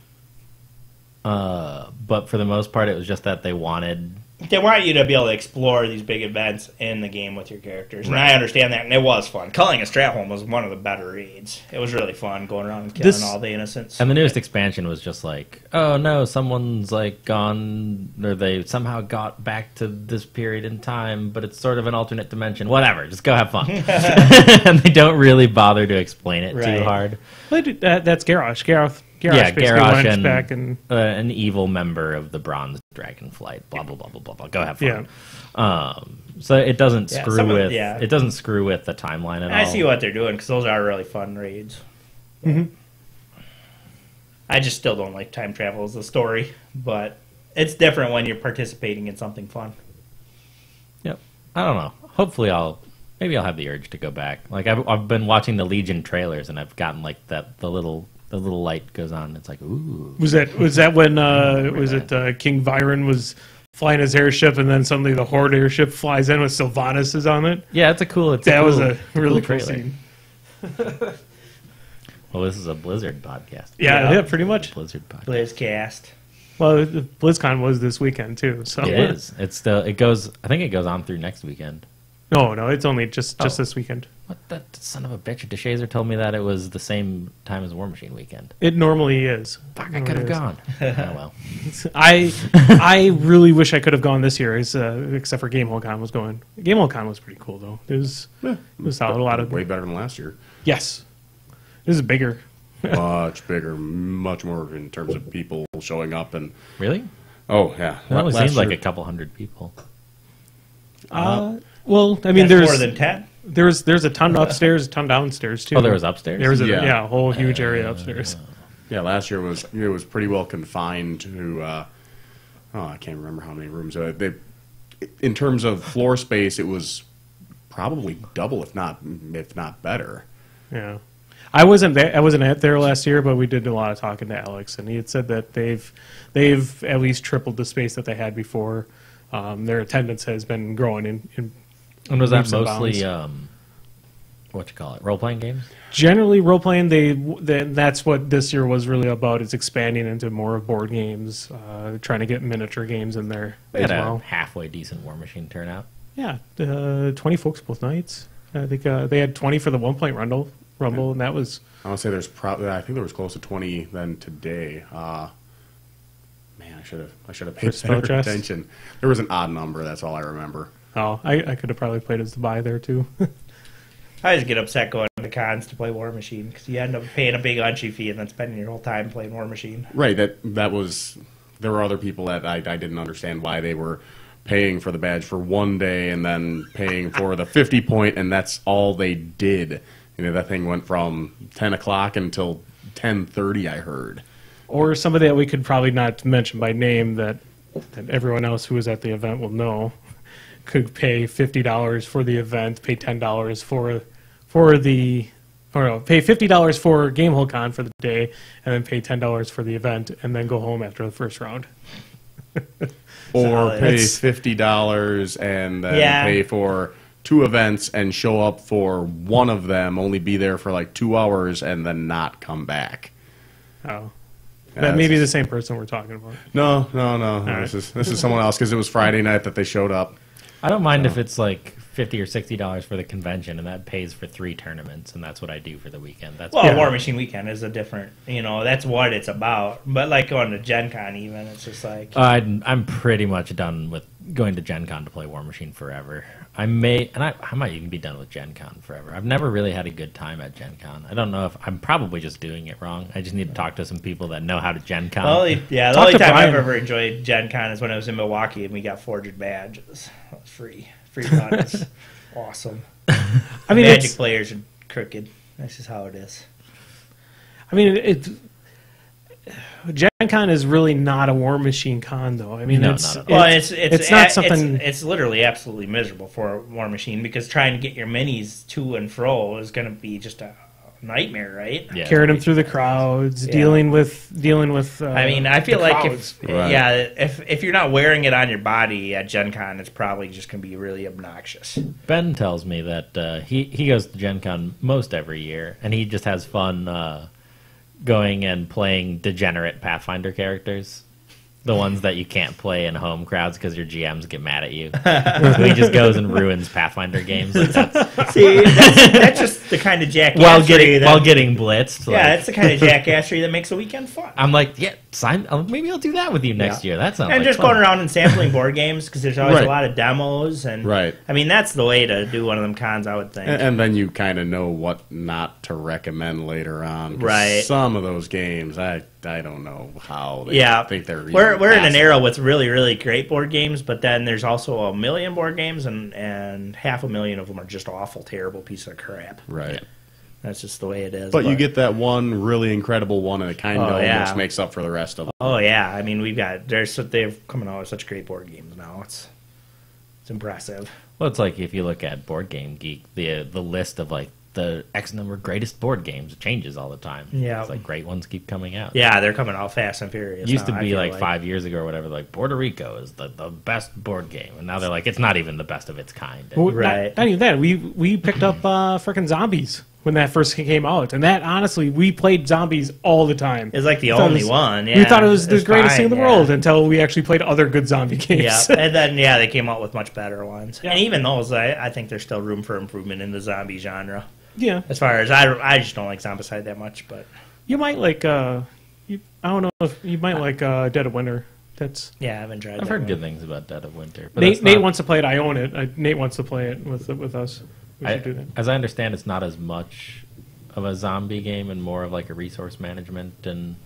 but for the most part, it was just that they want you to be able to explore these big events in the game with your characters. And I understand that, and it was fun. Culling a Stratholme was one of the better raids. It was really fun going around and killing all the innocents. And the newest expansion was just like, oh no, someone's like gone, or they somehow got back to this period in time, but it's sort of an alternate dimension. Whatever, just go have fun. And they don't really bother to explain it too hard. That's Garrosh. Garrosh Garrosh back and an evil member of the Bronze Dragon Flight. Blah blah blah blah blah blah. Go have fun. Yeah. So it doesn't screw with it doesn't screw with the timeline at all. I see what they're doing because those are really fun raids. Mm-hmm. I just still don't like time travel as a story, but it's different when you're participating in something fun. Yep. I don't know. Hopefully maybe I'll have the urge to go back. Like I've been watching the Legion trailers and I've gotten like the little light goes on. And it's like, ooh. Was that when King Byron was flying his airship and then suddenly the Horde airship flies in with Sylvanas is on it? Yeah, that was a really cool scene. Well, this is a Blizzard podcast. Yeah, pretty much. Blizzard podcast. Blizzcast. Well, BlizzCon was this weekend too. So it is. It goes. I think it goes on through next weekend. No, it's only just this weekend. What that son of a bitch! DeShazer told me that it was the same time as War Machine weekend. It normally is. Fuck, I could have gone. Oh well. I really wish I could have gone this year, except for Gameholecon was going. Gameholecon was pretty cool though. It was solid. A lot of way better than last year. Yes, it was bigger. Much bigger, much more in terms of people showing up and really. Oh yeah, it only seems like a couple hundred people. Well, I mean, there's more than 10. There's a ton upstairs, a ton downstairs too. Oh, there was upstairs. There was a whole huge area upstairs. Yeah, last year it was pretty well confined to. I can't remember how many rooms. In terms of floor space, it was probably double, if not better. Yeah, I wasn't there last year, but we did a lot of talking to Alex, and he had said that they've at least tripled the space that they had before. Their attendance has been growing in and was that mostly role-playing games? Generally role-playing. That's what this year was really about, is expanding into more board games, trying to get miniature games in there as well. A halfway decent War Machine turnout. Yeah, 20 folks both nights. I think they had 20 for the 1 point rumble, and that was. I want to say there's probably. I think there was close to 20 then today. Man, I should have paid better attention. There was an odd number. That's all I remember. Oh, I could have probably played as the buy there too. I just get upset going to cons to play War Machine because you end up paying a big entry fee and then spending your whole time playing War Machine. Right. That was. There were other people that I didn't understand why they were paying for the badge for one day and then paying for the 50 point, and that's all they did. You know, that thing went from 10 o'clock until 10:30. I heard. Or somebody that we could probably not mention by name that everyone else who was at the event will know could pay $50 for the event, pay $10 pay $50 for Gameholecon for the day, and then pay $10 for the event, and then go home after the first round. Or pay $50 and then pay for 2 events and show up for one of them, only be there for like 2 hours, and then not come back. Oh. That may be the same person we're talking about. No. This is someone else because it was Friday night that they showed up. I don't mind if it's like $50 or $60 for the convention, and that pays for 3 tournaments, and that's what I do for the weekend. War Machine Weekend is a different, that's what it's about. But like going to Gen Con even, it's just like... I'm pretty much done with going to Gen Con to play War Machine forever. I might even be done with Gen Con forever. I've never really had a good time at Gen Con. I don't know if... I'm probably just doing it wrong. I just need to talk to some people that know how to Gen Con. The only time I've ever enjoyed Gen Con is when I was in Milwaukee and we got forged badges. That was free. Free fun. It's awesome. I mean, Magic players are crooked. That's just how it is. I mean, Gen Con is really not a War Machine con, though. I mean, it's not something. It's literally absolutely miserable for a War Machine because trying to get your minis to and fro is going to be just a nightmare, right? Yeah. Carrying them through the crowds, dealing with. I mean, I feel like if you're not wearing it on your body at Gen Con, it's probably just going to be really obnoxious. Ben tells me that he goes to Gen Con most every year, and he just has fun going and playing degenerate Pathfinder characters. The ones that you can't play in home crowds because your GMs get mad at you. So he just goes and ruins Pathfinder games. Like that's just the kind of jackassery while getting blitzed. That's the kind of jackassery that makes a weekend fun. I'm like, maybe I'll do that with you next year. That sounds and like just fun. Going around and sampling board games because there's always a lot of demos and I mean that's the way to do one of them cons, I would think. And then you kind of know what not to recommend later on. Right. Some of those games, I don't know how they think they're. We're in an era with really, really great board games, but then there's also 1 million board games, and 500,000 of them are just awful, terrible piece of crap. Right. Yeah. That's just the way it is. But you get that one really incredible one, and it kind of almost makes up for the rest of them. Oh yeah, I mean they've coming out with such great board games now. It's impressive. Well, it's like if you look at Board Game Geek, the list of like the X number of greatest board games changes all the time. Yeah. It's like great ones keep coming out. Yeah, they're coming out fast and furious. It used to be like 5 years ago or whatever, like Puerto Rico is the best board game. And now they're like, it's not even the best of its kind. Well, not even that. We picked up frickin' Zombies when that first came out. And that, honestly, we played Zombies all the time. It's like the only one. Yeah. We thought it was the greatest thing in the world until we actually played other good zombie games. Yeah, and then, they came out with much better ones. Yeah. And even those, I think there's still room for improvement in the zombie genre. Yeah. As far as I just don't like Zombicide that much, but you might like I don't know if you might like Dead of Winter. I haven't tried. I've heard good things about Dead of Winter. But Nate wants to play it. I own it. Nate wants to play it with us. We should do that. As I understand, it's not as much of a zombie game and more of like a resource management and.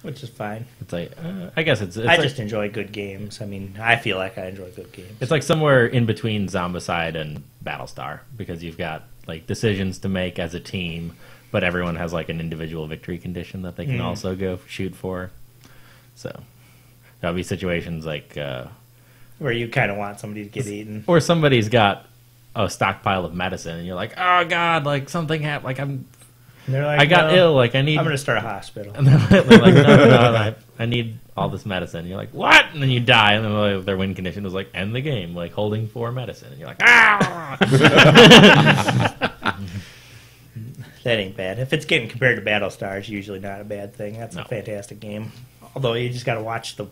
Which is fine. It's like I guess it's I just enjoy good games. I mean, I feel like I enjoy good games. It's like somewhere in between Zombicide and Battlestar because you've got like decisions to make as a team, but everyone has like an individual victory condition that they can also go shoot for. So there'll be situations like where you kind of want somebody to get eaten, or somebody's got a stockpile of medicine, and you're like, "Oh God, like something happened. Like I got ill. Like I'm going to start a hospital." And they're like, no, I need all this medicine. And you're like, what? And then you die. And then their win condition was like, end the game, like holding 4 medicine. And you're like, ah! That ain't bad. If it's getting compared to Battlestar, it's usually not a bad thing. That's a fantastic game. Although you just got to watch the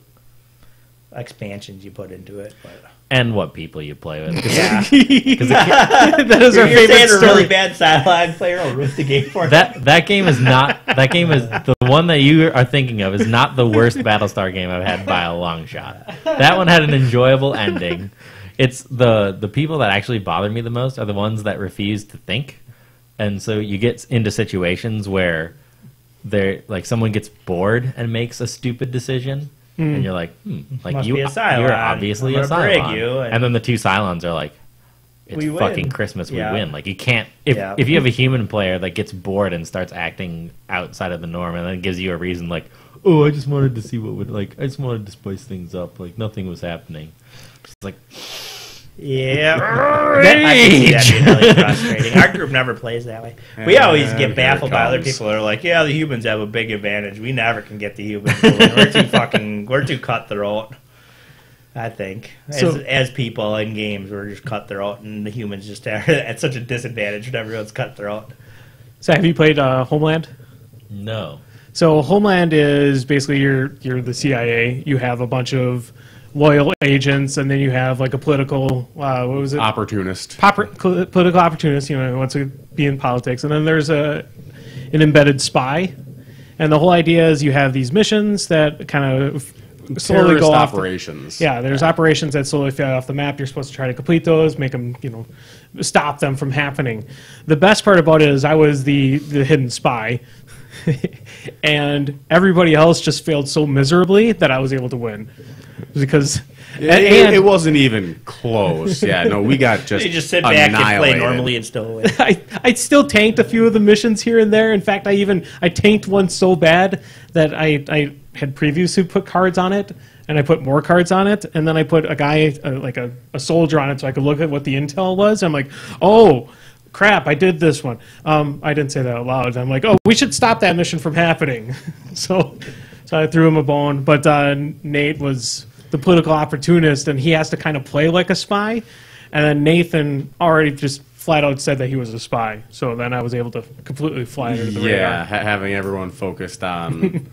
expansions you put into it. But and what people you play with. Yeah. That is our You're favorite saying story. a really bad Cylon player will ruin the game for you. That game is the one that you are thinking of is not the worst Battlestar game I've had by a long shot. That one had an enjoyable ending. It's the people that actually bother me the most are the ones that refuse to think, and so you get into situations where they're like someone gets bored and makes a stupid decision, and you're like, like Must you, be a Cylon. you're obviously a I'm gonna brig Cylon, you, and then the two Cylons are like, it's We win. fucking Christmas, we Yeah. win. Like you can't if you have a human player that gets bored and starts acting outside of the norm, and then gives you a reason like, oh, I just wanted to see what would I just wanted to spice things up, like nothing was happening. It's like. Yeah, I can see that being really frustrating. Our group never plays that way. We always get baffled by other people that are like, "Yeah, the humans have a big advantage. We never can get the humans to win. We're too cutthroat." I think as people in games, we're just cutthroat, and the humans just are at such a disadvantage when everyone's cutthroat. So have you played Homeland? No. So Homeland is basically you're the CIA. You have a bunch of loyal agents, and then you have like a political what was it? Opportunist. Political opportunist. You know, who wants to be in politics, and then there's an embedded spy. And the whole idea is you have these missions that kind of slowly Terrorist go off. operations. There's operations that slowly fly off the map. You're supposed to try to complete those, make them, stop them from happening. The best part about it is I was the hidden spy, and everybody else just failed so miserably that I was able to win. Because it wasn't even close. Yeah, no, we got just You just sit back and play annihilated. normally and still win. I still tanked a few of the missions here and there. In fact, I tanked one so bad that I had previously put cards on it, and I put more cards on it, and then I put a guy, like a soldier on it so I could look at what the intel was. I'm like, oh, crap, I did this one. I didn't say that out loud. I'm like, oh, we should stop that mission from happening. So I threw him a bone. But Nate was the political opportunist, and he has to kind of play like a spy. And then Nathan already just flat out said that he was a spy. So then I was able to completely fly under the radar. Yeah, having everyone focused on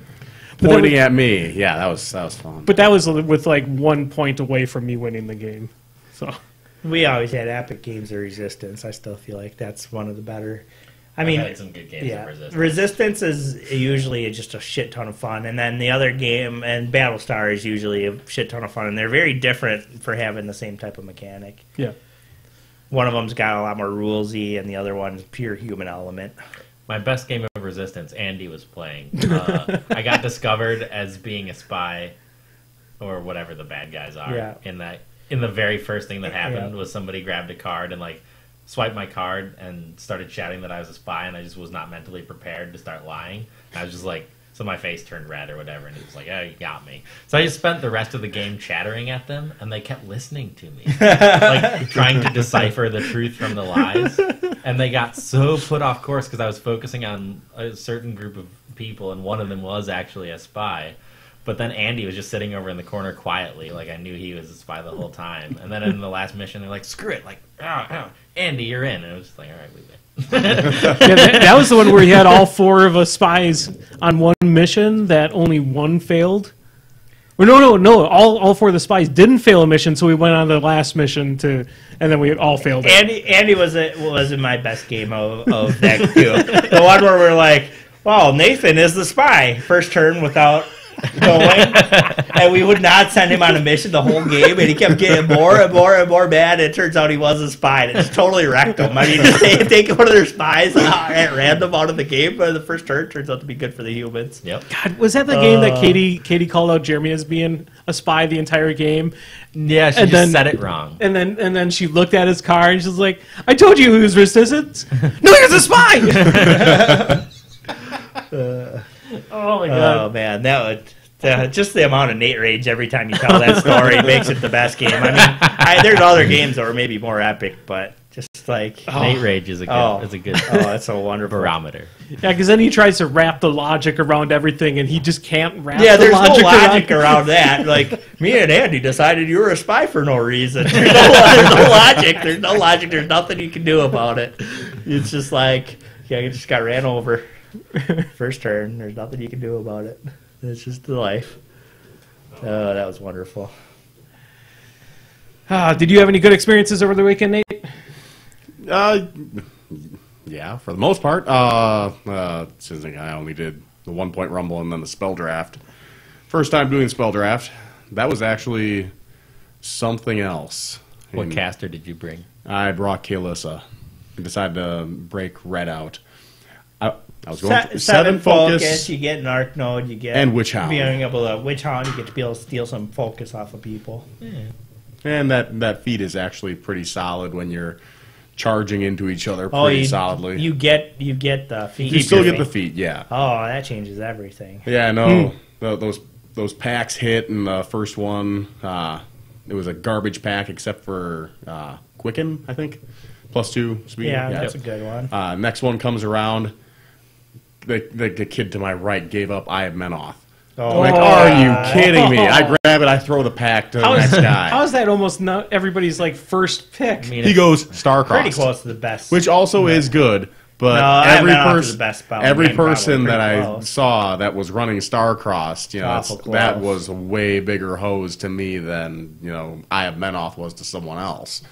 pointing at me. Yeah, that was fun. But that was with like 1 point away from me winning the game. So We always had epic games of Resistance. I still feel like that's one of the better. I mean, I've had some good games of Resistance. Resistance is usually just a shit ton of fun, and then the other game and Battlestar is usually a shit ton of fun, and they're very different for having the same type of mechanic. yeah. One of them's got a lot more rulesy, and the other one's pure human element. My best game of Resistance, Andy was playing. I got discovered as being a spy, or whatever the bad guys are. Yeah. In the very first thing that happened was somebody grabbed a card and like swiped my card and started shouting that I was a spy, and I just was not mentally prepared to start lying. I was just like, so my face turned red or whatever, and he was like, oh, you got me. So I just spent the rest of the game chattering at them, and they kept listening to me, like trying to decipher the truth from the lies. And they got so put off course because I was focusing on a certain group of people, and one of them was actually a spy. But then Andy was just sitting over in the corner quietly, like I knew he was a spy the whole time. And then in the last mission, they're like, screw it, like, Andy, you're in. And I was just like, all right, leave it. That was the one where you had all four of us spies on one mission that only one failed. Well, no. All four of the spies didn't fail a mission, so we went on the last mission and then we all failed it. Andy was in my best game of that too. The one where we're like, well, Nathan is the spy. First turn without going, and we would not send him on a mission the whole game, and he kept getting more and more and more mad. And it turns out he was a spy, and it just totally wrecked him. I mean, they take one of their spies at random out of the game, but the first turn turns out to be good for the humans. Yep. God, was that the game that Katie called out Jeremy as being a spy the entire game? Yeah, she just said it wrong. And then she looked at his car and she was like, "I told you he was resistance. No, he was a spy." Oh my god! Oh man, that would just the amount of Nate rage every time you tell that story makes it the best game. I mean, there's other games that were maybe more epic, but just like Nate rage is a good that's so wonderful barometer. Yeah, because then he tries to wrap the logic around everything, and he just can't wrap. Yeah, the there's no logic around around that. Like, me and Andy decided you were a spy for no reason. There's no logic. There's no logic. There's nothing you can do about it. It's just like, yeah, you just got ran over. First turn. There's nothing you can do about it. It's just the life. Oh, that was wonderful. Did you have any good experiences over the weekend, Nate? Yeah, for the most part. Since I only did the 1-point rumble and then the spell draft. First time doing spell draft. That was actually something else. What caster did you bring? I brought Kaelissa. I decided to break Red out. I was going to 7 focus. You get an Arc Node. You get and Witch Hound. Being able to Witch Hound, you get to be able to steal some focus off of people. Yeah. And that feat is actually pretty solid when you're charging into each other pretty solidly. You get the feat. You still get the feat, yeah. Oh, that changes everything. Yeah, no, those packs hit, and the first one, it was a garbage pack except for Quicken, I think, +2 speed. Yeah, that's a good one. Next one comes around. The kid to my right gave up Eye of Menoth. Oh. Like, are you kidding me? I grab it, I throw the pack to the next guy. How is that almost not everybody's like first pick? I mean, He goes Starcrossed. Pretty close to the best. Which also is good, but No, every person that I close. saw that was running Starcrossed, Awful that close. was a way bigger hose to me than Eye of Menoth was to someone else.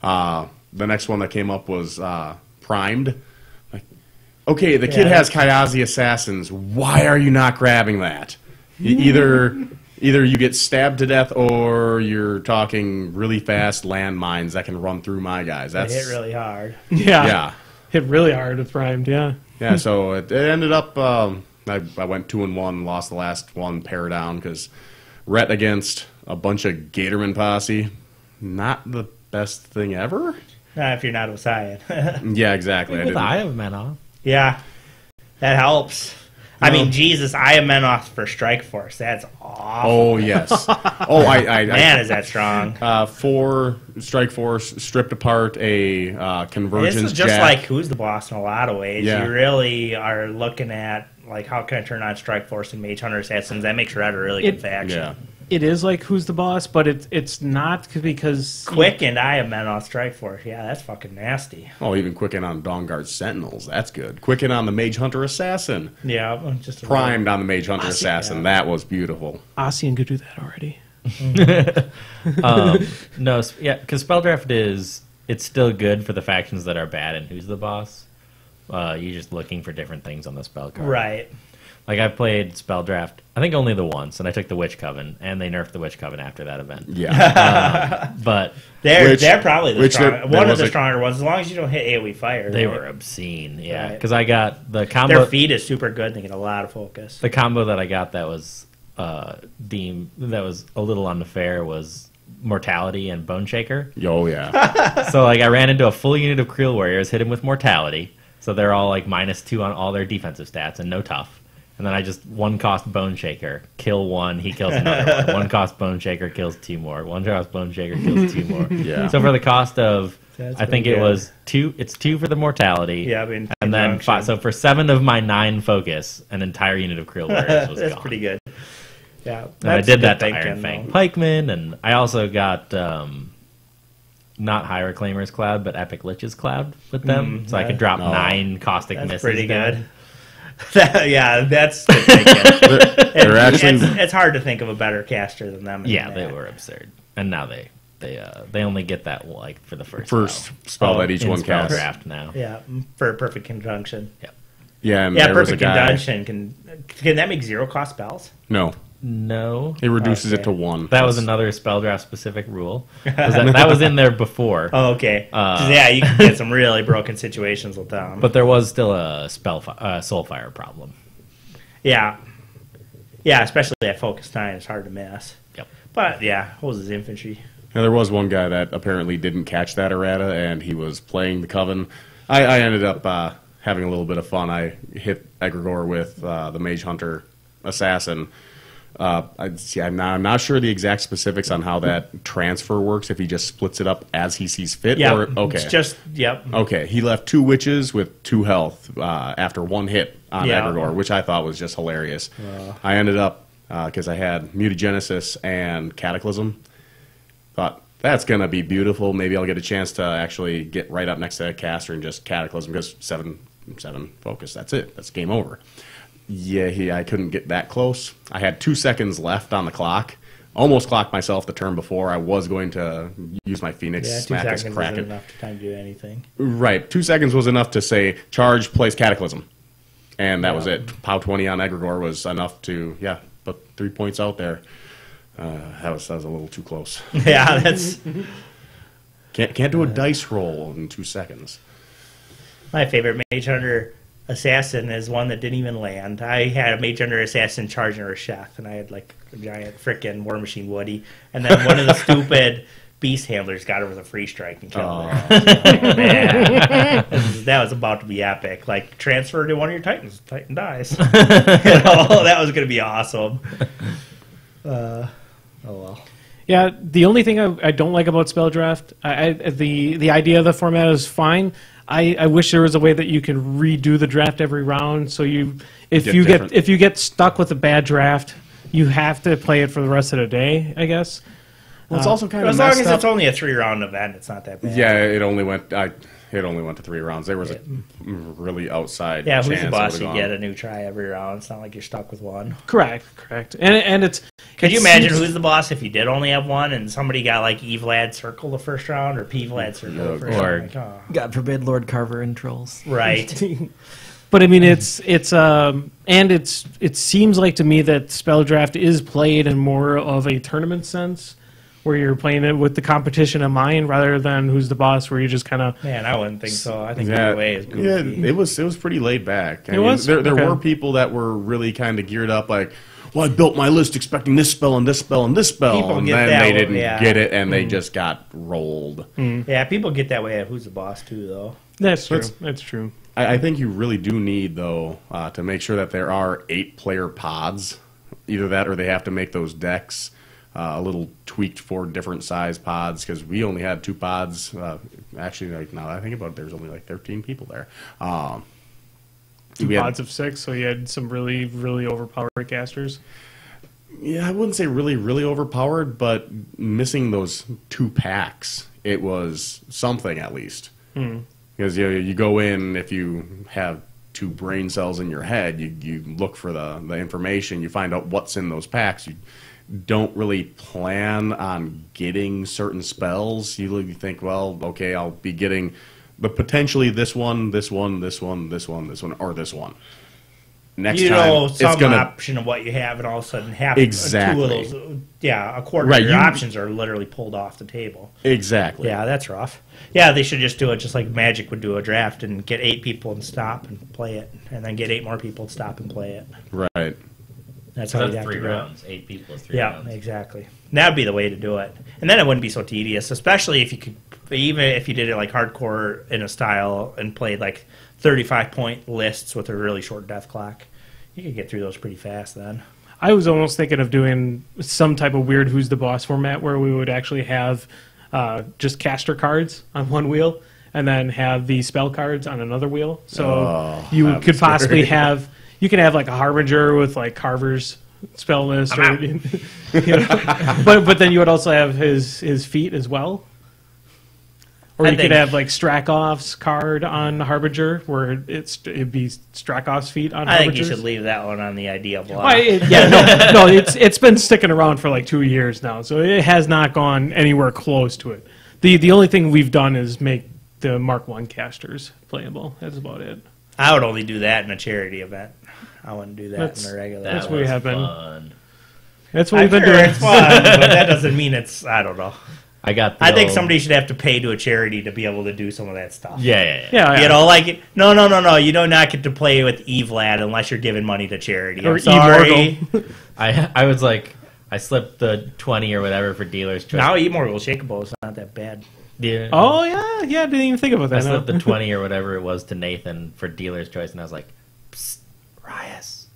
The next one that came up was Primed. Like, okay, the kid has Kayazi Assassins. Why are you not grabbing that? Either you get stabbed to death, or you're talking really fast landmines that can run through my guys. They That's hit really hard. yeah. Hit really hard with Primed, yeah. Yeah, so it ended up, I went 2-1, lost the last one, pair down, because Rhett against a bunch of Gatorman posse, not the best thing ever. Not if you're not Osian. Yeah, exactly. with Eye of Menoth. Yeah, that helps. I mean, Jesus, Eye of Menoth for Strike Force. That's awful. Oh, yes. Man, is that strong. 4 Strike Force, stripped apart a Convergence This is just Jack. like Who's the Boss in a lot of ways. Yeah. You really are looking at, like, how can I turn on Strike Force and Mage Hunter Assassins? That makes Red a really good faction. Yeah. It is like Who's the Boss, but it's not because Quick and Eye of Menoth Strike Force. Yeah, that's fucking nasty. Oh, even Quicken on Dawnguard Sentinels. That's good. Quicken on the Mage Hunter Assassin. Yeah, just a Primed on the Mage Hunter Assassin. yeah. That was beautiful. Ossian could do that already. No, yeah, because spell draft it's still good for the factions that are bad and Who's the Boss. You're just looking for different things on the spell card. Right. Like, I played spell draft, I think only the once, and I took the Witch Coven, and they nerfed the Witch Coven after that event. Yeah. But They're probably the which stronger, there one of was the a- stronger ones, as long as you don't hit AoE fire. they right? were obscene, yeah. Right. Because I got the combo. Their feed is super good. They get a lot of focus. The combo that I got that was that was a little unfair was Mortality and Bone Shaker. Oh, yeah. So, like, I ran into a full unit of Creel Warriors, hit him with Mortality, so they're all like -2 on all their defensive stats and no tough. And then I just 1-cost Bone Shaker, kill 1, he kills another 1. 1-cost Bone Shaker kills 2 more. 1-cost Bone Shaker kills 2 more. Yeah. So for the cost of, That's I think pretty it good. was 2. It's 2 for the Mortality. Yeah, I mean, And then conjunction. so for 7 of my 9 focus, an entire unit of Creel Warriors was That's gone. pretty good. Yeah, And I that's did good that to thinking, Iron Fang though. Pikemen, and I also got not High Reclaimer's Cloud, but Epic Lich's Cloud with them, so I could drop 9 Caustic That's Misses. pretty down. good. Yeah, that's good thinking. They're actually... It's hard to think of a better caster than them. Yeah, they were absurd, and now they only get that like for the first spell that each in one spell casts. draft now. Yeah, for a perfect conjunction. Yeah, and Yeah, there was a perfect guy... conjunction can that make 0-cost spells? No, No, it reduces Okay. it to 1. that was another spell draft specific rule. That was in there before, Oh, okay. 'Cause, yeah, you can get some really broken situations with them. but there was still a Soulfire problem. Yeah, especially at focus time, it's hard to miss. Yep. But yeah, Hoses infantry. Now, there was one guy that apparently didn't catch that errata, and he was playing the Coven. I ended up having a little bit of fun. I hit Egregore with the Mage Hunter Assassin. I'm not sure the exact specifics on how that transfer works, if he just splits it up as he sees fit. Yeah, Or, okay. it's just Okay, he left 2 witches with 2 health after 1 hit on Yeah. Egregore, which I thought was just hilarious. I ended up, because I had Mutagenesis and Cataclysm, thought, that's going to be beautiful. Maybe I'll get a chance to actually get right up next to that caster and just Cataclysm, because 7 focus, that's it. That's game over. Yeah, I couldn't get that close. I had 2 seconds left on the clock. almost clocked myself the turn before. I was going to use my Phoenix, Yeah, 2 smack his seconds Kraken. isn't enough to time to do anything. Right. 2 seconds was enough to say, charge, place Cataclysm. And that was it. POW 20 on Egregore was enough to, put 3 points out there. That was a little too close. Yeah, that's... Can't do a dice roll in 2 seconds. My favorite Mage Hunter Assassin is one that didn't even land. I had a Mage Hunter Assassin charging a Chef, and I had like a giant frickin' War Machine Woody. And then one of the stupid Beast Handlers got her with a free strike and killed her. Man, that was about to be epic. Like, transfer to one of your Titans. Titan dies. That was going to be awesome. Oh, well. Yeah, the only thing I don't like about Spell Draft, the idea of the format is fine. I wish there was a way that you can redo the draft every round. So if you get stuck with a bad draft, you have to play it for the rest of the day, I guess. Well, it's also kind of as long as it's only a 3-round event, it's not that bad. Yeah, it only went to 3 rounds. There was a really outside. Yeah, who's chance the boss? it You would've get gone. a new try every round. It's not like you're stuck with one. Correct. And it's. Could you imagine who's the boss if you did only have one and somebody got like Evlad Circle the first round or P Vlad Circle the first Or- round? Like, oh. God forbid Lord Carver and Trolls. Right. But I mean, it seems like to me that Spell Draft is played in more of a tournament sense, where you're playing it with the competition in mind rather than who's the boss, where you just kind of. Man, I wouldn't think so. I think the way is goofy. Yeah, it was pretty laid back. I mean, was? There Okay. were people that were really kind of geared up, like, well, I built my list expecting this spell and this spell and this spell, People and get then that they way, didn't yeah. get it, and they just got rolled. Yeah, people get that way at who's the boss too, though. That's true. That's- That's true. I think you really do need, though, to make sure that there are 8-player pods. Either that or they have to make those decks a little tweaked for different size pods, because we only had 2 pods. Actually, like, now that I think about it, there's only like 13 people there. Two we had- pods of 6, so you had some really, really overpowered casters. Yeah, I wouldn't say really, really overpowered, but missing those 2 packs, it was something at least. Because you go in, if you have 2 brain cells in your head, you look for the information, you find out what's in those packs. You don't really plan on getting certain spells. You think, well, okay, I'll be getting potentially this one, or this one. Next You time, know it's some gonna option of what you have, and all of a sudden half Exactly. 2 of those, a quarter Right, of your you- options are literally pulled off the table. exactly. Yeah, that's rough. Yeah, they should just do it just like Magic would do a draft and get 8 people and stop and play it, and then get 8 more people and stop and play it. Right. That's how So you'd that's have 3 to do it. rounds. 8 people is 3 Yeah, rounds. exactly. That'd be the way to do it, and then it wouldn't be so tedious. Especially if you could, even if you did it like hardcore in a style and played like 35-point lists with a really short death clock. You could get through those pretty fast then. I was almost thinking of doing some type of weird Who's the Boss format where we would actually have just caster cards on one wheel and then have the spell cards on another wheel. So you that'd could be possibly scary. have, you can have like a Harbinger with like Carver's spell list. Or, you know, but then you would also have his feat as well. Or you could have like Strakov's card on Harbinger, where it'd be Strakov's feat on I think Harbingers. you should leave that one on the idea block. No, it's been sticking around for like 2 years now, so it has not gone anywhere close to it. The only thing we've done is make the Mark I casters playable. That's about it. I would only do that in a charity event. I wouldn't do that That's- in a regular. that's That what we was have been. fun. That's what I'm we've been sure doing. it's fun, but that doesn't mean it's. I don't know. I got. The I think old- somebody should have to pay to a charity to be able to do some of that stuff. Yeah. Yeah, You know, like no. You do not get to play with Evlad unless you're giving money to charity. Or I'm sorry. Immortal. I was like, I slipped the 20 or whatever for dealer's choice. Now Immortal Shakeable is not that bad. Yeah. Oh yeah, I didn't even think about I that. slipped no. the 20 or whatever it was to Nathan for dealer's choice, and I was like, Psst, Rias.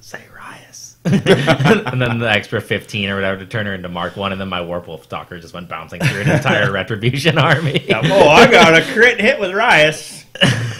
Say Rias. And then the extra 15 or whatever to turn her into Mark 1, and then my Warpwolf Stalker just went bouncing through an entire Retribution army. Oh, I got a crit hit with Rias.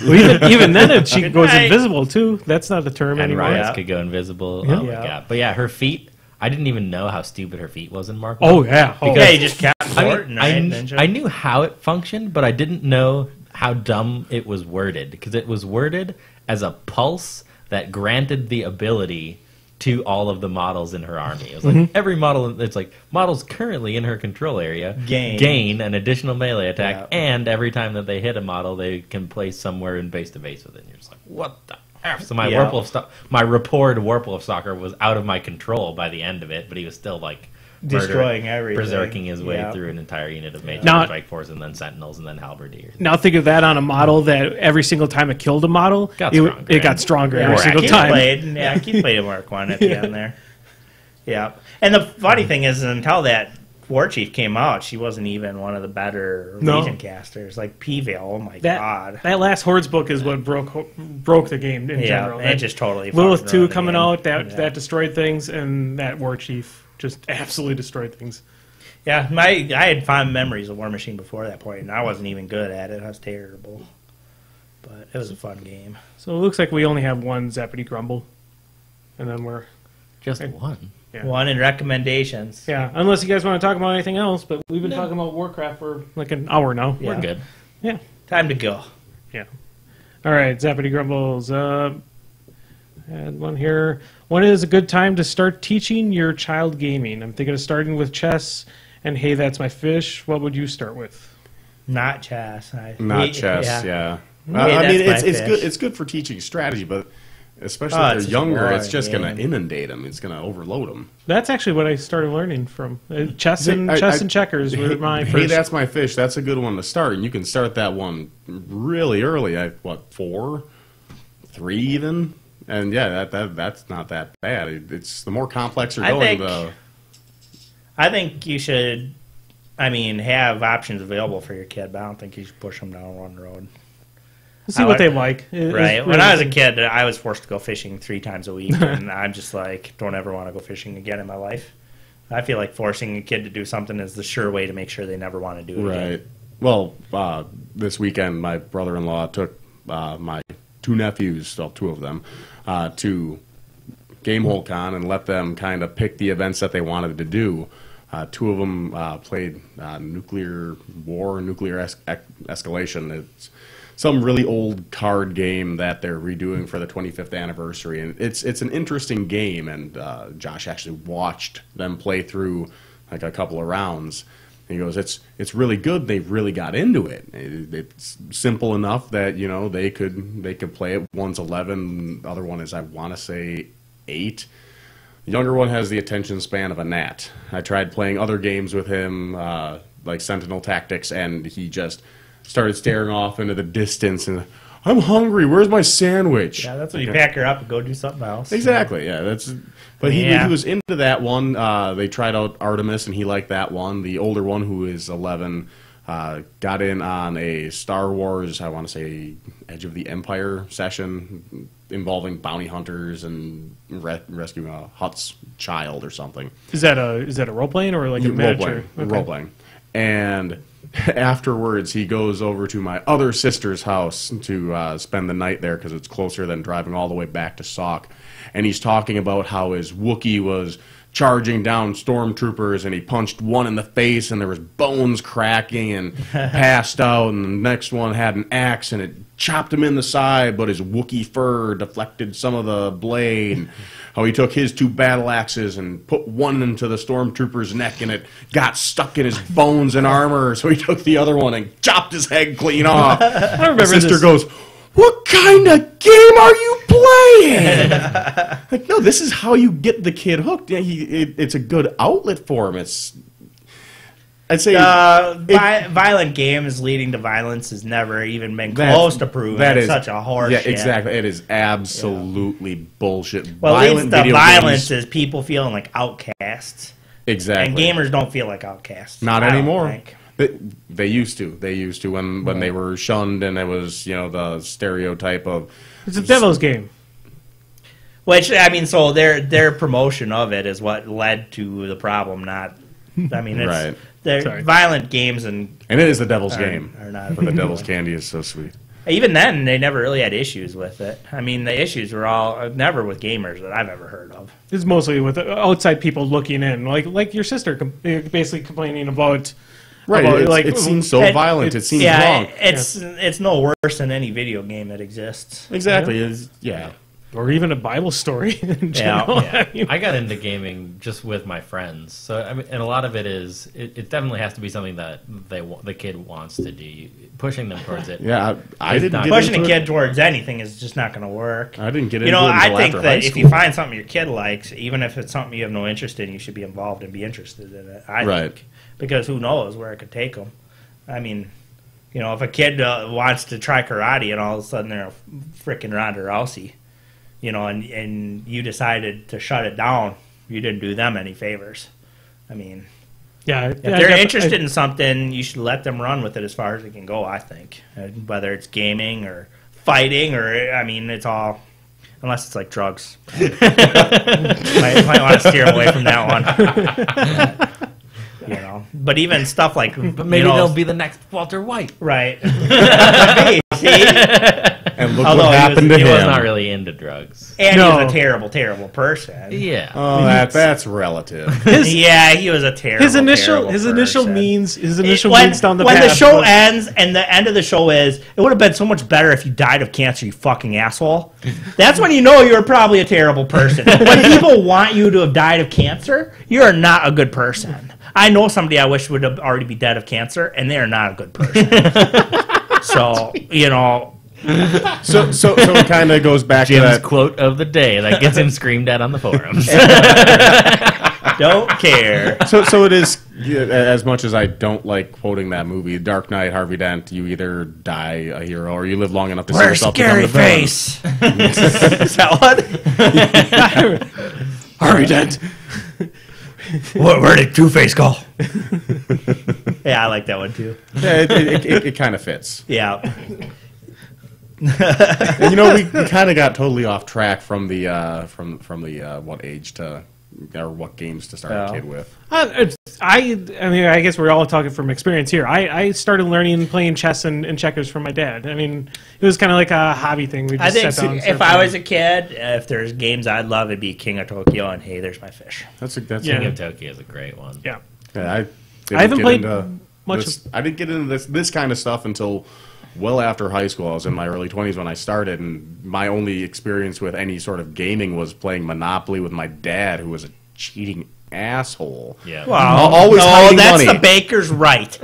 Well, even then, she Good goes night. invisible too. That's not the term And anymore. Rias Yeah. could go invisible. Yeah. Oh my Yeah. god. But yeah, her feet, I didn't even know how stupid her feet was in Mark 1. Oh yeah. Oh, Yeah, you just kept I mean, Fortin, right? Didn't you? I knew how it functioned, but I didn't know how dumb it was worded, because it was worded as a pulse that granted the ability to all of the models in her army. It was like every model. It's like models currently in her control area gain an additional melee attack, and every time that they hit a model, they can place somewhere in base to base with it. And you're just like, what the F? So my my Rapport Warpwolf Stalker was out of my control by the end of it, but he was still like destroying everything, berserking his way through an entire unit of Mage Strike Force, and then Sentinels, and then Halberdiers. Now think of that on a model that every single time it killed a model, it got stronger every single time. Keith played a Mark 1 at the end there. Yeah. And the funny thing is, until that War Chief came out, she wasn't even one of the better Legion casters. Like P-Veil, oh my god. That last Hordes book is what broke the game in general. And it just totally Lilith 2 coming out, that destroyed things, and that War Chief just absolutely destroyed things. Yeah, I had fond memories of War Machine before that point, and I wasn't even good at it. I was terrible. But it was a fun game. So it looks like we only have one Zappity Grumble. And then we're... Just one? Yeah. One in recommendations. Yeah, unless you guys want to talk about anything else, but we've been talking about Warcraft for like an hour now. Yeah. We're good. Yeah. Time to go. Yeah. All right, Zappity Grumbles. Add one here. When is a good time to start teaching your child gaming? I'm thinking of starting with chess, and hey, that's my fish. What would you start with? Not chess. Not chess, yeah. I mean, it's good for teaching strategy, but especially if they're younger, it's just going to inundate them. It's going to overload them. That's actually what I started learning from. Chess and checkers were my first. Hey, that's my fish. That's a good one to start, and you can start that one really early. 4, 3 even? And yeah, that's not that bad. It's the more complex you're going, I think you should, have options available for your kid, but I don't think you should push them down one road. See what they like. Right. When I was a kid, I was forced to go fishing 3 times a week, and I'm just like, don't ever want to go fishing again in my life. I feel like forcing a kid to do something is the sure way to make sure they never want to do it again. Well, this weekend, my brother-in-law took my 2 nephews, well, 2 of them, to Gameholecon and let them kind of pick the events that they wanted to do. 2 of them played Nuclear War, Nuclear Escalation. It's some really old card game that they're redoing for the 25th anniversary, and it's an interesting game. And Josh actually watched them play through like a couple of rounds. And he goes, "It's really good. They really got into it. It's simple enough that they could play it. One's 11, the other one is I want to say 8. The younger one has the attention span of a gnat. I tried playing other games with him, like Sentinel Tactics, and he just started staring off into the distance and, I'm hungry. Where's my sandwich? Yeah, that's when you pack her up and go do something else. Exactly. Yeah, But he was into that one. They tried out Artemis, and he liked that one. The older one, who is 11, got in on a Star Wars, I want to say, Edge of the Empire session involving bounty hunters and rescuing a Hutt's child or something. Is that a role playing or like a miniature? Role playing. And afterwards, he goes over to my other sister's house to spend the night there because it's closer than driving all the way back to Sauk. And he's talking about how his Wookiee was charging down stormtroopers, and he punched one in the face, and there was bones cracking, and passed out. And the next one had an axe, and it chopped him in the side, but his Wookiee fur deflected some of the blade. And how he took his 2 battle axes and put one into the stormtrooper's neck, and it got stuck in his bones and armor. So he took the other one and chopped his head clean off. I remember his sister goes, "What kind of game are you playing?" Like, no, this is how you get the kid hooked. Yeah, it's a good outlet for him. I'd say violent games leading to violence has never even been close to proven. That is such a horse. Yeah, exactly. It is absolutely bullshit. Well, at least the violence is people feeling like outcasts. Exactly. And gamers don't feel like outcasts. Not anymore. They used to. They used to when they were shunned, and it was the stereotype of it's a devil's game. Which so their promotion of it is what led to the problem. Not, it's right. They're violent games and it is the devil's game. But the devil's candy is so sweet. Even then, they never really had issues with it. The issues were all never with gamers that I've ever heard of. It's mostly with outside people looking in, like your sister basically complaining about. Right, it seems so violent. It seems wrong. It's no worse than any video game that exists. Exactly. or even a Bible story in general. Yeah. I mean, I got into gaming just with my friends, so I mean, and a lot of it is it definitely has to be something that the kid wants to do. Pushing them towards it. Yeah, I didn't get Pushing a into kid it. towards anything is just not going to work. I didn't get You into know, it until I think after that high if you school. find something your kid likes, even if it's something you have no interest in, you should be involved and be interested in it. I Right. think, because who knows where it could take them. I mean, you know, if a kid wants to try karate and all of a sudden they're a freaking Ronda Rousey, you know, and you decided to shut it down, you didn't do them any favors. I mean, yeah, if they're interested in something, you should let them run with it as far as it can go, I think. Whether it's gaming or fighting or, I mean, it's all, unless it's like drugs. might want to steer away from that one. You know, but even stuff like, But maybe they'll be the next Walter White. right. Hey, see? And look Although what happened to He him. was not really into drugs. And No. he was a terrible, terrible person. Yeah. Oh, that's relative. Yeah, he was a terrible. his initial person. means when, down the when path. the show ends and the end of the show is, it would have been so much better if you died of cancer, you fucking asshole. That's when you know you're probably a terrible person. When people want you to have died of cancer, you are not a good person. I know somebody I wish would have already be dead of cancer, and they are not a good person. So, you know, So it kind of goes back to Jim's that. quote of the day that gets him screamed at on the forums. don't care. So it is, as much as I don't like quoting that movie, Dark Knight, Harvey Dent, you either die a hero or you live long enough to see Where's yourself become Scary the villain. Face? Is that what? Harvey Dent. Where did Two-Face go? Yeah, I like that one too. Yeah, it kind of fits. Yeah. And, you know, we kind of got totally off track from the what age to or what games to start a kid with. I mean, I guess we're all talking from experience here. I started learning playing chess and checkers from my dad. I mean, it was kind of like a hobby thing. We I just think sat down and if started I playing. was a kid, if there's games I'd love, it'd be King of Tokyo and Hey, There's My Fish. That's Yeah. King of Tokyo is a great one. Yeah. I haven't get played into much this- I didn't get into this kind of stuff until well after high school. I was in my early 20s when I started, and my only experience with any sort of gaming was playing Monopoly with my dad, who was a cheating asshole. Yeah. Well, Always hiding that's money. the baker's right.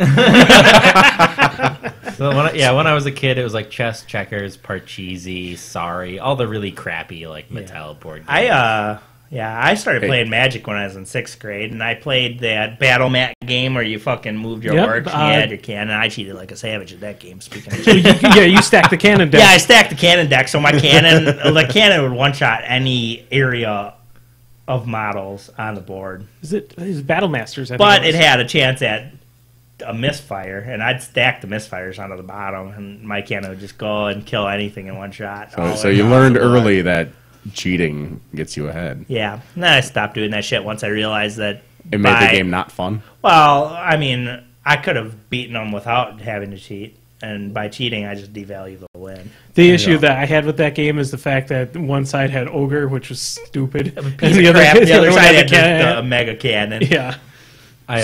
So when I was a kid, it was like chess, checkers, Parcheesi, Sorry, all the really crappy like Mattel board games. I started playing Magic when I was in 6th grade, and I played that Battle Mat game where you fucking moved your Yep, orcs and you had your cannon. I cheated like a savage at that game, speaking of Yeah, you stacked the cannon deck. Yeah, I stacked the cannon deck, so my cannon, the cannon would one-shot any area of models on the board. It's Battle Masters, I think But it it was. had a chance at a misfire, and I'd stack the misfires onto the bottom, and my cannon would just go and kill anything in one shot. So you learned early that cheating gets you ahead. Yeah, and then I stopped doing that shit once I realized that It made the game not fun. Well, I mean, I could have beaten them without having to cheat, and by cheating, I just devalue the win. The issue that I had with that game is the fact that one side had Ogre, which was stupid. Piece of crap. The other one side had had the mega cannon. Yeah.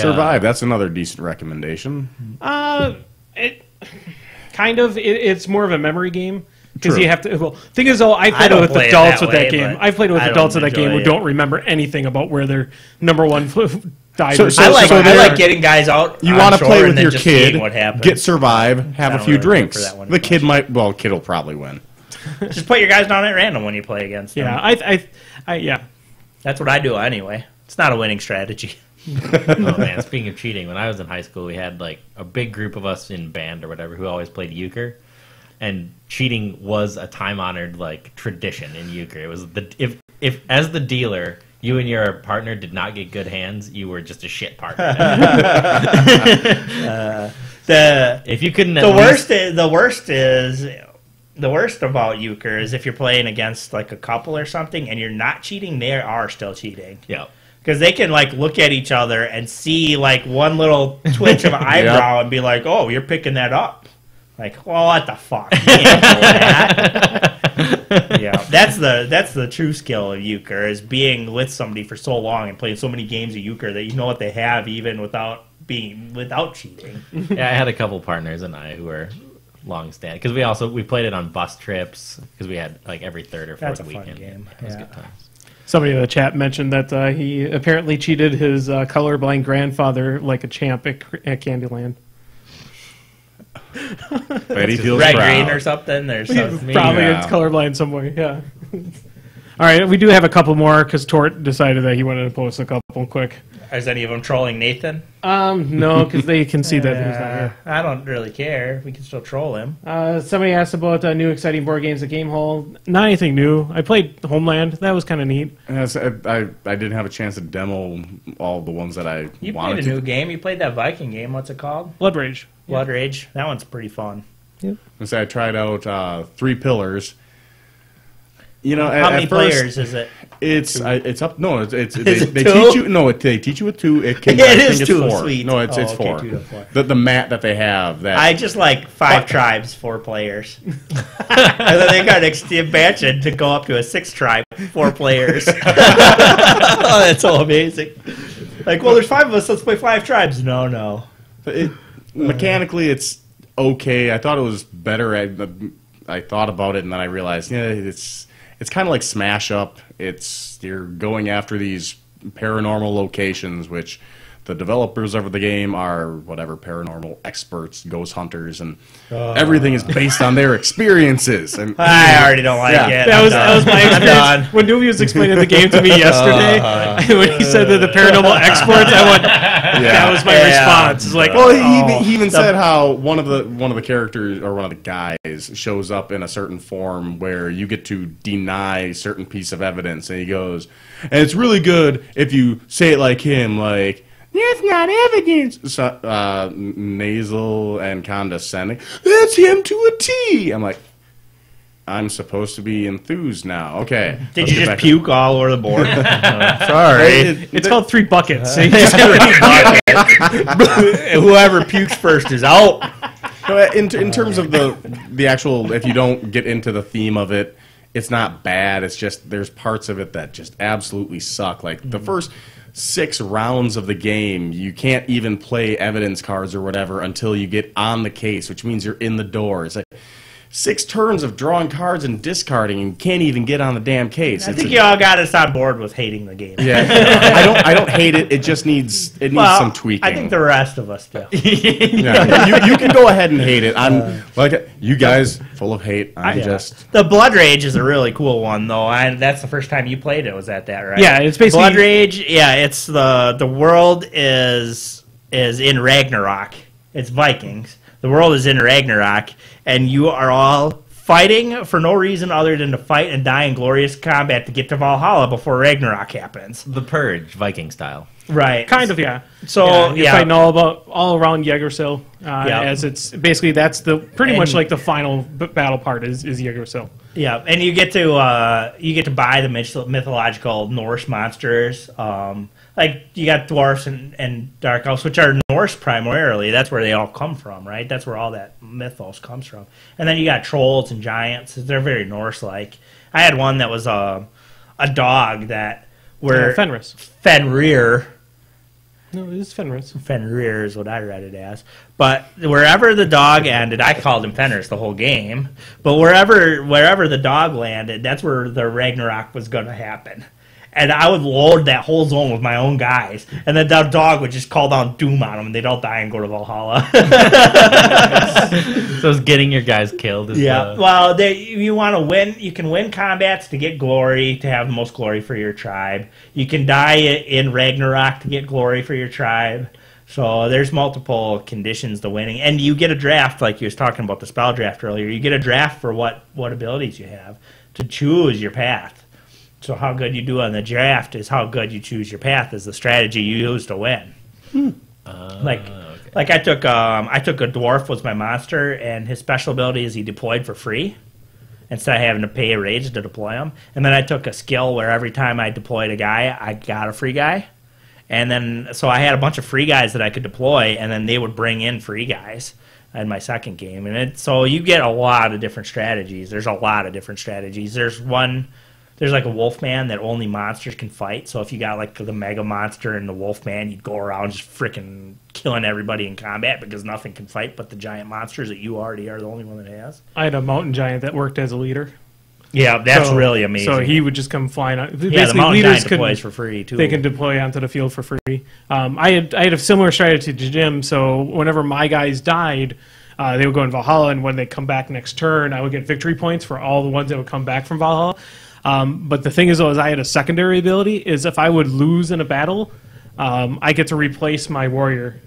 Survive. That's another decent recommendation. It kind of. It's more of a memory game. Because True. you have to. Well, thing is, though, I played don't with play it adults that with that way, game. but I've played with I adults don't with that game who enjoy it. don't remember anything about where their number one died. So- or so- I like so I there- like getting guys out. You on want to shore play and with then your just kid, seeing what happens. get survive, have I a don't few really drinks. look for that one The as kid much. kid will probably win. Just put your guys down at random when you play against them. Yeah, yeah. That's what I do anyway. It's not a winning strategy. Oh man, speaking of cheating, when I was in high school, we had like a big group of us in band or whatever who always played euchre, and cheating was a time-honored like tradition in euchre. It was if as the dealer, you and your partner did not get good hands, you were just a shit partner. If you couldn't, The worst about euchre is if you're playing against like a couple or something and you're not cheating, they are still cheating. Yeah. Because they can like look at each other and see like one little twitch of an eyebrow and be like, "Oh, you're picking that up." Like, well, what the fuck? You can't do that. Yeah, that's the true skill of euchre, is being with somebody for so long and playing so many games of euchre that you know what they have even without cheating. Yeah, I had a couple partners and I who were long stand because we played it on bus trips because we had like every third or fourth That's a fun weekend. game. It was Yeah. good times. Somebody in the chat mentioned that he apparently cheated his colorblind grandfather like a champ at Candyland. But he feels Red, proud. green, or something. There's something. Probably Yeah. it's colorblind somewhere. Yeah. All right, we do have a couple more because Tort decided that he wanted to post a couple quick. Is any of them trolling Nathan? No, because they can see that he's not here. I don't really care. We can still troll him. Somebody asked about new exciting board games at Gamehole. Not anything new. I played Homeland. That was kind of neat. Yes, I didn't have a chance to demo all the ones that I You wanted played a to. new game. You played that Viking game. What's it called? Blood Rage. Blood Rage. That one's pretty fun. I tried out 3 Pillars. You know, How at many first, players is it? It's up. No, it's Is they it teach two? you. No, they teach you with 2. It can. It I is think it's 2, 4. sweet. No, it's Oh, it's okay, 4. 2 to 4. The mat that they have. That I just like 5 tribes, 4 players. And then they got the expansion to go up to a 6 tribe, 4 players. Oh, that's so amazing. Like, well, there's 5 of us. Let's play 5 tribes. No. mechanically, it's okay. I thought it was better. I thought about it and then I realized, yeah, it's kind of like Smash Up. You're going after these paranormal locations, which the developers of the game are whatever paranormal experts, ghost hunters, and everything is based on their experiences. And I already don't like Yeah. it. That was my I'm experience. done. When Doobie was explaining the game to me yesterday, when he said that the paranormal experts, I went, that was my Yeah. response. It's like, well, he even said how one of the characters or one of the guys shows up in a certain form where you get to deny certain piece of evidence, and he goes, and it's really good if you say it like him, like, that's not evidence. So, nasal and condescending. That's him to a T. I'm like, I'm supposed to be enthused now. Okay. Did let's you get just back to- puke all over the board? Sorry. it's called 3 buckets. So you Whoever pukes first is out. In terms of the actual, if you don't get into the theme of it, it's not bad. It's just there's parts of it that just absolutely suck. Like the first 6 rounds of the game, you can't even play evidence cards or whatever until you get on the case, which means you're in the door. It's like 6 turns of drawing cards and discarding, and you can't even get on the damn case. I think you all got us on board with hating the game. Yeah, I don't hate it. It just needs some tweaking. I think the rest of us do. Yeah, you can go ahead and hate it. I'm like you guys, full of hate. I'm just The Blood Rage is a really cool one, though. That's the first time you played it. Was at that right? Yeah, it's basically Blood Rage. Yeah, it's the world is in Ragnarok. It's Vikings. The world is in Ragnarok, and you are all fighting for no reason other than to fight and die in glorious combat to get to Valhalla before Ragnarok happens. The Purge, Viking style. Right. kind of, yeah. So, you're yeah. fighting all around Jägersil, as it's basically that's the pretty much like the final battle part is Jägersil. Yeah, and you get to buy the mythological Norse monsters. Like you got dwarfs and dark elves, which are Norse primarily. That's where they all come from, right? That's where all that mythos comes from. And then you got trolls and giants. They're very Norse-like. I had one that was a dog that were Fenris. Fenrir. No, it is Fenris. Fenrir is what I read it as. But wherever the dog ended, I called him Fenris the whole game. But wherever the dog landed, that's where the Ragnarok was going to happen. And I would load that whole zone with my own guys, and then that dog would just call down doom on them, and they'd all die and go to Valhalla. So it's getting your guys killed. Yeah. Well, you want to win. You can win combats to get glory, to have the most glory for your tribe. You can die in Ragnarok to get glory for your tribe. So there's multiple conditions to winning, and you get a draft, like you was talking about the spell draft earlier. You get a draft for what abilities you have to choose your path. So how good you do on the draft is how good you choose your path is the strategy you use to win. Like I took a dwarf was my monster, and his special ability is he deployed for free instead of having to pay a raise to deploy him. And then I took a skill where every time I deployed a guy, I got a free guy. And then so I had a bunch of free guys that I could deploy, and then they would bring in free guys in my second game. And so you get a lot of different strategies. There's a lot of different strategies. There's one there's like a Wolfman that only monsters can fight. So if you got like the Mega Monster and the Wolfman, you'd go around just freaking killing everybody in combat because nothing can fight but the giant monsters that you already are the only one that has. I had a mountain giant that worked as a leader. Yeah, that's really amazing. So he would just come flying out. Yeah, the mountain giant deploys for free too. They can deploy onto the field for free. I had a similar strategy to Jim. So whenever my guys died, they would go in Valhalla, and when they come back next turn, I would get victory points for all the ones that would come back from Valhalla. But the thing is, though, is I had a secondary ability. Is if I would lose in a battle, I get to replace my warrior.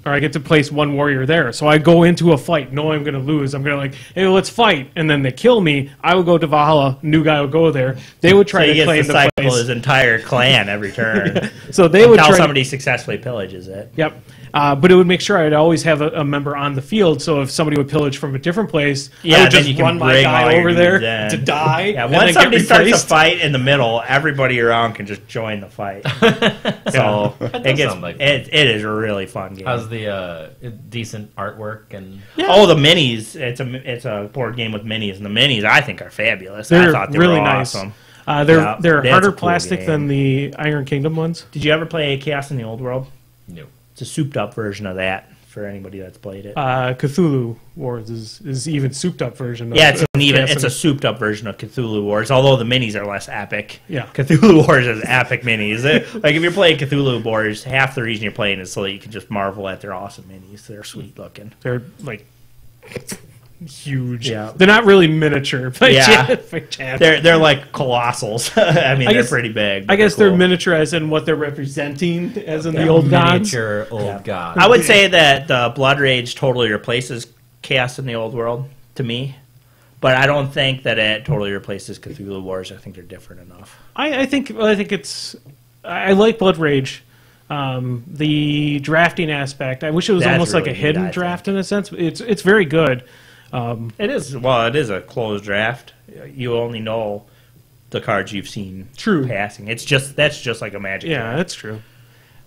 Or I get to place one warrior there. So I go into a fight knowing I'm going to lose. I'm going to like, hey, let's fight. And then they kill me. I would go to Valhalla. New guy would go there. They would try to claim the cycle place. his entire clan every turn. Yeah. So they would until try somebody successfully pillages it. Yep. But it would make sure I'd always have a member on the field. So if somebody would pillage from a different place, I would just run my guy over there to die. Yeah, once somebody starts a fight in the middle, everybody around can just join the fight. So it is a really fun game. How's the decent artwork and? Yeah. Oh, the minis! It's a board game with minis, and the minis I think are fabulous. They're I thought they really were nice. Awesome. They're harder cool plastic game. than the Iron Kingdom ones. Did you ever play Chaos in the Old World? No. It's a souped up version of that for anybody that's played it. Cthulhu Wars is even souped up version. It's a souped up version of Cthulhu Wars. Although the minis are less epic. Yeah, Cthulhu Wars is epic minis. Like if you're playing Cthulhu Wars, half the reason you're playing is so that you can just marvel at their awesome minis. They're sweet looking. They're like huge. Yeah. They're not really miniature. But yeah, yeah. They're like colossals. I mean, they're pretty big. I guess cool. they're miniature as in what they're representing, as in the old gods. Miniature old gods. I would say that Blood Rage totally replaces Chaos in the Old World to me, but I don't think that it totally replaces Cthulhu Wars. I think they're different enough. I think it's. I like Blood Rage. The drafting aspect. I wish it was almost really like a hidden draft in a sense. It's very good. It is. Well, it is a closed draft. You only know the cards you've seen passing. That's just like a Magic. Yeah, that's true.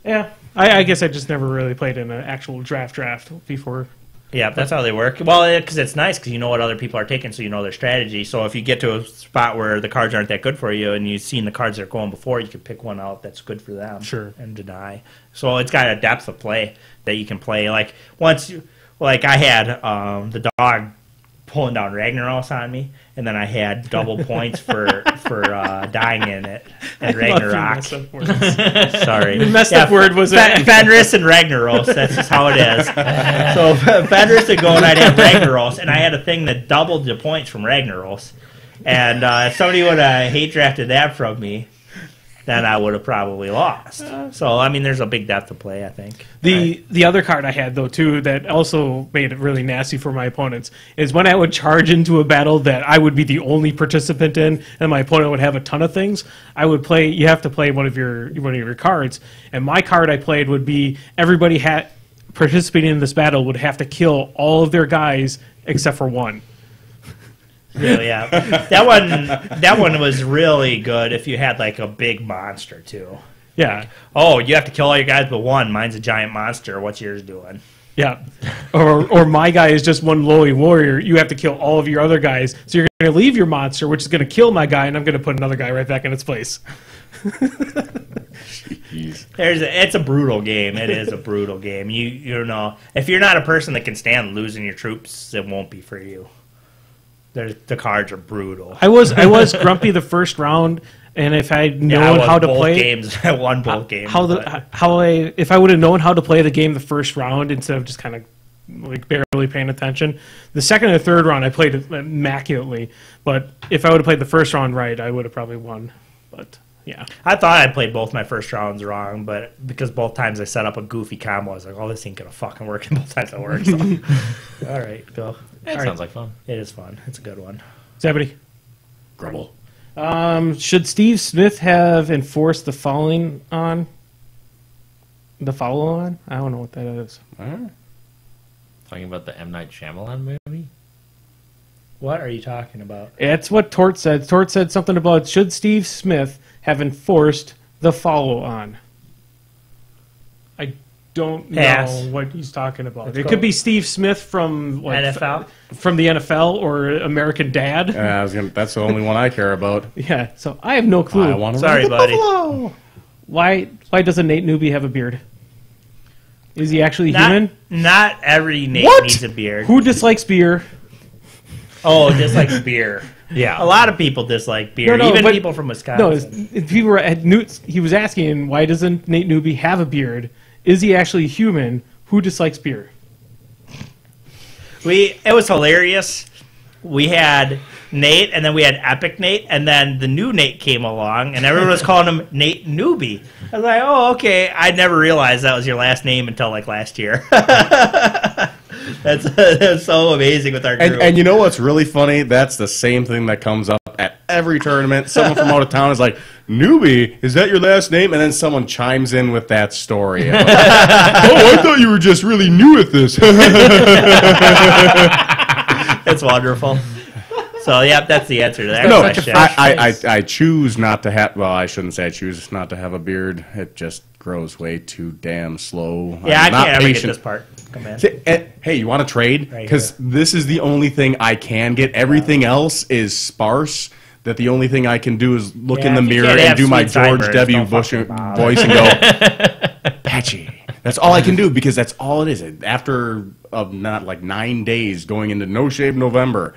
Yeah, I guess I just never really played in an actual draft before. Yeah, that's how they work. Well, because it's nice because you know what other people are taking, so you know their strategy. So if you get to a spot where the cards aren't that good for you, and you've seen the cards that are going before, you can pick one out that's good for them. Sure. And deny. So it's got a depth of play that you can play. Like I had the dog pulling down Ragnaros on me, and then I had double points for dying in it and Ragnarok. Sorry, the messed up word was Fenris and Ragnaros. That's just how it is. So Fenris would go, and I'd have Ragnaros, and I had a thing that doubled the points from Ragnaros. And if somebody would have hate drafted that from me, then I would have probably lost. So, I mean, there's a big depth of play, I think. The other card I had, though, too, that also made it really nasty for my opponents, is when I would charge into a battle that I would be the only participant in, and my opponent would have a ton of things, I would play, you have to play one of your cards, and my card I played would be, everybody participating in this battle would have to kill all of their guys except for one. Really, yeah. That one was really good if you had like a big monster too. Yeah. Oh, you have to kill all your guys but one. Mine's a giant monster. What's yours doing? Yeah. Or my guy is just one lowly warrior. You have to kill all of your other guys. So you're going to leave your monster, which is going to kill my guy, and I'm going to put another guy right back in its place. It's a brutal game. It is a brutal game. You know, if you're not a person that can stand losing your troops, it won't be for you. The cards are brutal. I was grumpy the first round, and if I'd known how to play games, I won both games. If I would have known how to play the game the first round instead of just kind of like barely paying attention, the second and third round I played it immaculately. But if I would have played the first round right, I would have probably won. But yeah, I thought I played both my first rounds wrong, but because both times I set up a goofy combo, I was like, "Oh, this ain't gonna fucking work." And both times it worked. So. All right, go. That sounds like fun. It is fun. It's a good one. Zappity Grumble. Should Steve Smith have enforced the follow on? The follow-on? I don't know what that is. Talking about the M. Night Shyamalan movie? What are you talking about? It's what Tort said. Tort said something about, should Steve Smith have enforced the follow-on? don't Pass. know what he's talking about. Let's It go. could be Steve Smith from NFL? from the NFL or American Dad. That's the only one I care about. Yeah, so I have no clue. I want to Sorry, buddy. Why doesn't Nate Newby have a beard? Is he actually human? Not every Nate What? needs a beard. Who dislikes beer? Oh, dislikes beer. Yeah. A lot of people dislike beer, No, even but- people from No, Wisconsin. if people were at Newt's, he was asking why doesn't Nate Newby have a beard? Is he actually human? Who dislikes beer? It was hilarious. We had Nate, and then we had Epic Nate, and then the new Nate came along, and everyone was calling him Nate Newbie. I was like, oh, okay. I never realized that was your last name until like last year. That's so amazing with our group. And you know what's really funny? That's the same thing that comes up at every tournament. Someone from out of town is like, "Newbie, is that your last name?" And then someone chimes in with that story. Like, oh, I thought you were just really new at this. It's wonderful. So, yeah, that's the answer to that No, question. I choose not to have. Well, I shouldn't say I choose not to have a beard. It just grows way too damn slow. Yeah, I'm I not can't ever get patient. this part. Come in. Hey, you want to trade? Right Because this is the only thing I can get. Everything else is sparse. That the only thing I can do is look Yeah, in the if you mirror can't and have do my sweet George sideburns, W. don't Bush fucking bother. voice and go, patchy. That's all I can do because that's all it is. After not like 9 days going into No Shave November,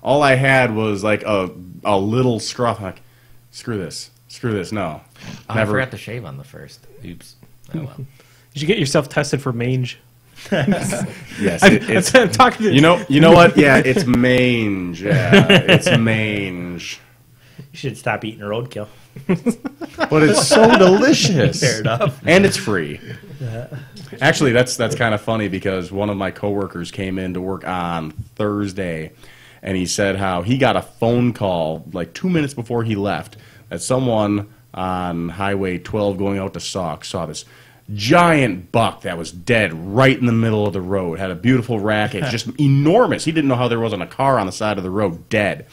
all I had was like a little scruff. Like, screw this, no. I forgot to shave on the first. Oops. Oh well. You should get yourself tested for mange. Yes, I'm talking to you know what? Yeah, it's mange. Yeah, it's mange. You should stop eating roadkill. But it's so delicious. Fair enough. And it's free. Actually, that's kind of funny because one of my coworkers came in to work on Thursday, and he said how he got a phone call like 2 minutes before he left that someone on Highway 12 going out to Sauk saw this giant buck that was dead right in the middle of the road. Had a beautiful rack. It's just enormous. He didn't know how there wasn't a car on the side of the road dead.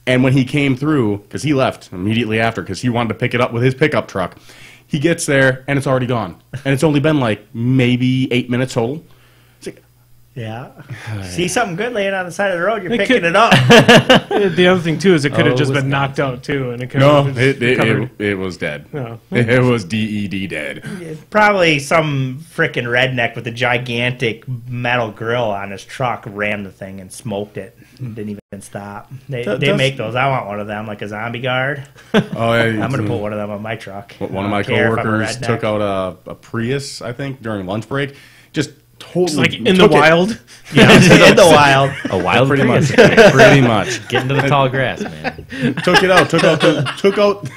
And when he came through, because he left immediately after because he wanted to pick it up with his pickup truck, he gets there and it's already gone. And it's only been like maybe 8 minutes total. It's like, Yeah. See something good laying on the side of the road, you're It picking could- it up. The other thing too is it could have just been knocked out too, and it could have it was dead. No. It was DED dead. Probably some frickin' redneck with a gigantic metal grill on his truck rammed the thing and smoked it. Didn't even stop. They make those. I want one of them, like a zombie guard. Oh, I'm going to put one of them on my truck. One of my I don't care if I'm a coworkers redneck. took out a Prius, I think, during lunch break. Just totally Just like in the took it. wild. Yeah, in the wild. A wild Pretty much. Prius. Pretty much. Get into the tall grass, man. Took out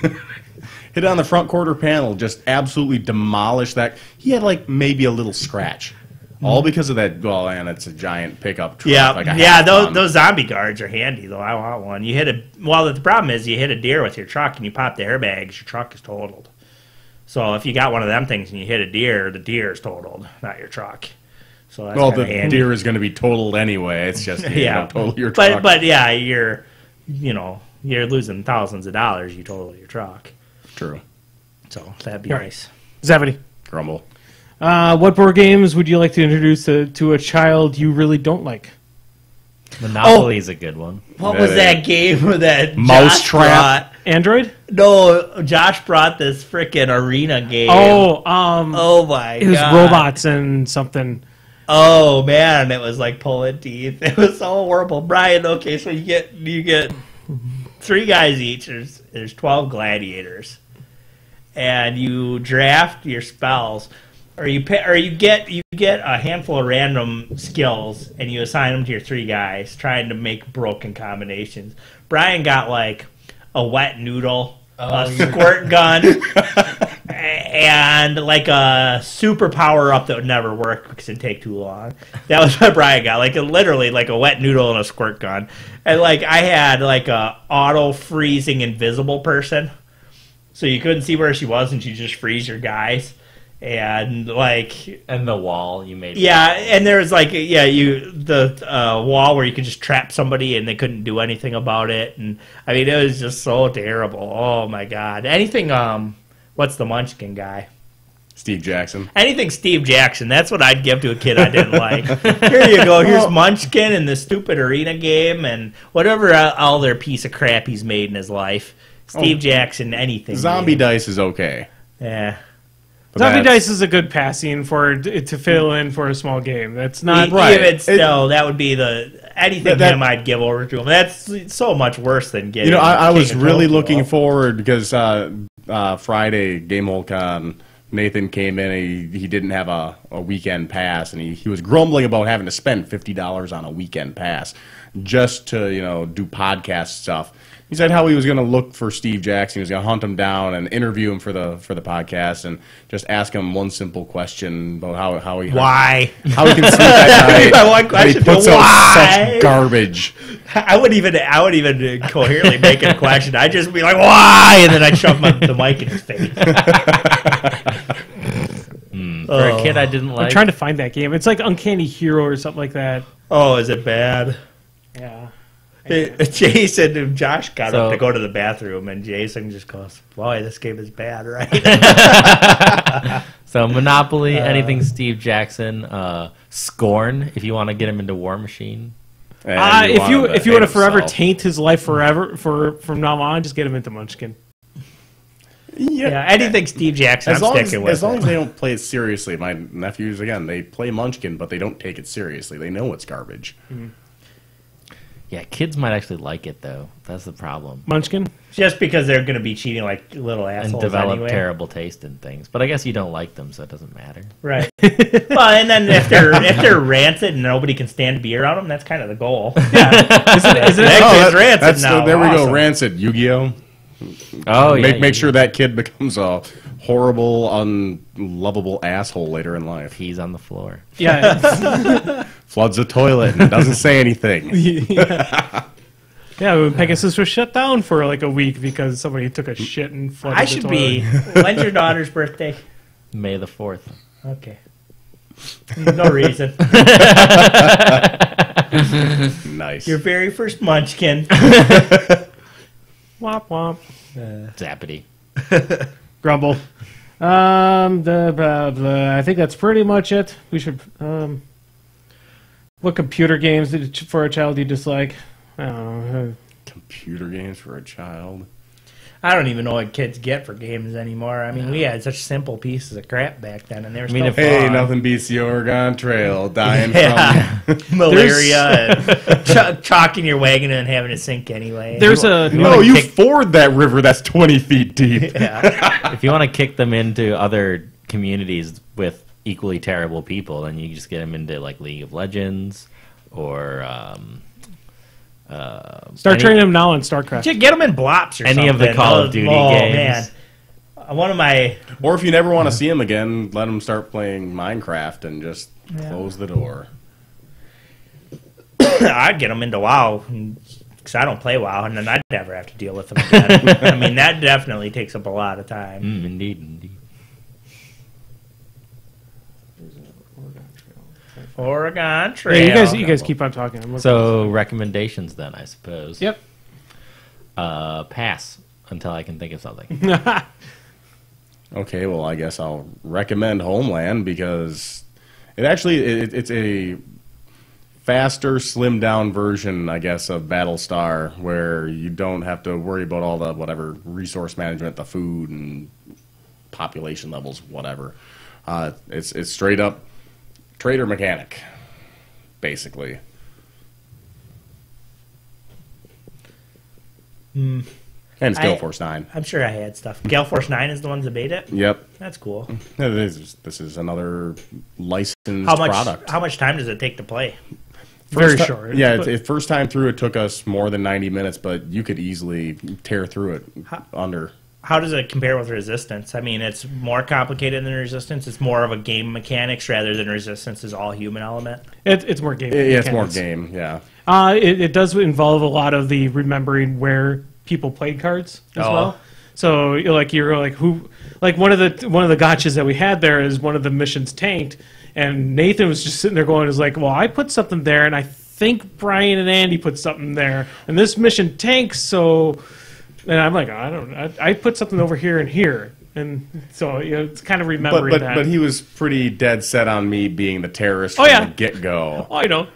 hit it on the front quarter panel, just absolutely demolished that. He had like maybe a little scratch. All because of that. Well, and it's a giant pickup truck. Yeah, like a yeah. half-ton. Those zombie guards are handy, though. I want one. You hit a the problem is you hit a deer with your truck and you pop the airbags. Your truck is totaled. So if you got one of them things and you hit a deer, the deer is totaled, not your truck. So that's Well, kinda the handy. deer is going to be totaled anyway. It's just Yeah, total your truck. but yeah, you're losing thousands of dollars. You total your truck, True. so that'd be Right. nice. Zappity. Grumble. What board games would you like to introduce to a child you really don't like? Monopoly is a good one. What was that game with that Mousetrap? Josh brought? Android? No, Josh brought this frickin' arena game. Oh, oh my god, it was robots and something. Oh man, it was like pulling teeth. It was so horrible. Brian, okay, so you get 3 guys each. There's 12 gladiators, and you draft your spells, or you get a handful of random skills, and you assign them to your 3 guys, trying to make broken combinations. Brian got like a wet noodle, a squirt gun, and like a super power up that would never work because it'd take too long. That was what Brian got, like literally like a wet noodle and a squirt gun. And like I had like a auto freezing invisible person, so you couldn't see where she was, and she just freeze your guys. And like And the wall you made. yeah, and there was like the wall where you could just trap somebody and they couldn't do anything about it, and I mean it was just so terrible. Oh my god! Anything what's the Munchkin guy? Steve Jackson. Anything Steve Jackson, that's what I'd give to a kid I didn't like. Here you go, here's Munchkin and the stupid arena game and whatever all their piece of crap he's made in his life. Steve Jackson, anything. Zombie Dice is okay. Yeah. But Zombie Dice is a good passing for it to fill in for a small game. That's not Right. Even still, that would be anything him I'd give over to him. That's so much worse than getting. I was King of really Tokyo. looking forward because Friday Gameholecon, Nathan came in and he didn't have a weekend pass, and he was grumbling about having to spend $50 on a weekend pass just to do podcast stuff. He said how he was going to look for Steve Jackson. He was going to hunt him down and interview him for the podcast, and just ask him one simple question about how he can sleep at night. One question, and he puts out such garbage. I wouldn't even coherently make it a question. I'd just be like, why? And then I'd shove the mic in his face. For a kid I didn't I'm like. trying to find that game. It's like Uncanny Hero or something like that. Oh, is it bad? Yeah. Jason and Josh got up So- to go to the bathroom, and Jason just goes, boy, this game is bad, right? So Monopoly, anything Steve Jackson, Scorn, if you want to get him into War Machine. And If you want to forever himself. taint his life forever from now on, just get him into Munchkin. Yeah, anything Steve Jackson, As I'm long sticking with. as they don't play it seriously. My nephews, again, they play Munchkin, but they don't take it seriously. They know it's garbage. Yeah, kids might actually like it, though. That's the problem. Munchkin? Just because they're going to be cheating like little assholes And develop anyway. terrible taste in things. But I guess you don't like them, so it doesn't matter. Right. Well, and then if they're rancid and nobody can stand to be around them, that's kind of the goal. Yeah. Isn't it? Oh, rancid that's now. there we go. Awesome. Rancid Yu-Gi-Oh. Oh, yeah. Make sure that kid becomes a horrible, unlovable asshole later in life. Peas on the floor. Yeah. Floods the toilet and doesn't say anything. Yeah, when Pegasus was shut down for like a week because somebody took a shit and flooded I the should toilet. be. When's your daughter's birthday? May the 4th. Okay. No reason. Nice. Your very first Munchkin. Womp womp. Zappity. Grumble. I think that's pretty much it. We should. What computer games for a child do you dislike? I don't know. Computer games for a child. I don't even know what kids get for games anymore. I mean, we had such simple pieces of crap back then, and they were still if- fun. Hey, nothing beats the Oregon Trail. Dying Yeah. Malaria, and chalking your wagon and having it sink anyway. There's a from. No, you ford that river that's 20 feet deep. Yeah. If you want to kick them into other communities with equally terrible people, then you just get them into like League of Legends or start training them now on StarCraft. Just get them in blops or Any something. of the Call of Duty games. Man. One of my... Or if you never want to see them again, let them start playing Minecraft and just close the door. I'd get them into WoW, because I don't play WoW, and then I'd never have to deal with them again. I mean, that definitely takes up a lot of time. Indeed. Oregon Trail. Yeah, you guys keep on talking. I'm looking. So recommendations then, I suppose. Yep. Pass until I can think of something. Okay, well, I guess I'll recommend Homeland because it's a faster, slimmed down version, I guess, of Battlestar, where you don't have to worry about all the whatever resource management, the food and population levels, whatever. It's straight up trader mechanic, basically. And it's Gale Force 9. I'm sure I had stuff. Gale Force 9 is the ones that made it? Yep. That's cool. This is another licensed How much product. How much time does it take to play? Very First ti- short. Yeah, But- first time through it took us more than 90 minutes, but you could easily tear through it under. How does it compare with Resistance? I mean, it's more complicated than Resistance. It's more of a game mechanics rather than Resistance is all human element. It's more game. Yeah, it's more mechanics. game, yeah. It does involve a lot of the remembering where people played cards as Oh. well. So you're like one of the gotchas that we had there is one of the missions tanked, and Nathan was just sitting there going, "Is like, well, I put something there, and I think Brian and Andy put something there, and this mission tanks, so." And I'm like, I put something over here and here. and so it's kind of remembering that. But he was pretty dead set on me being the terrorist from the get-go. Oh, I know.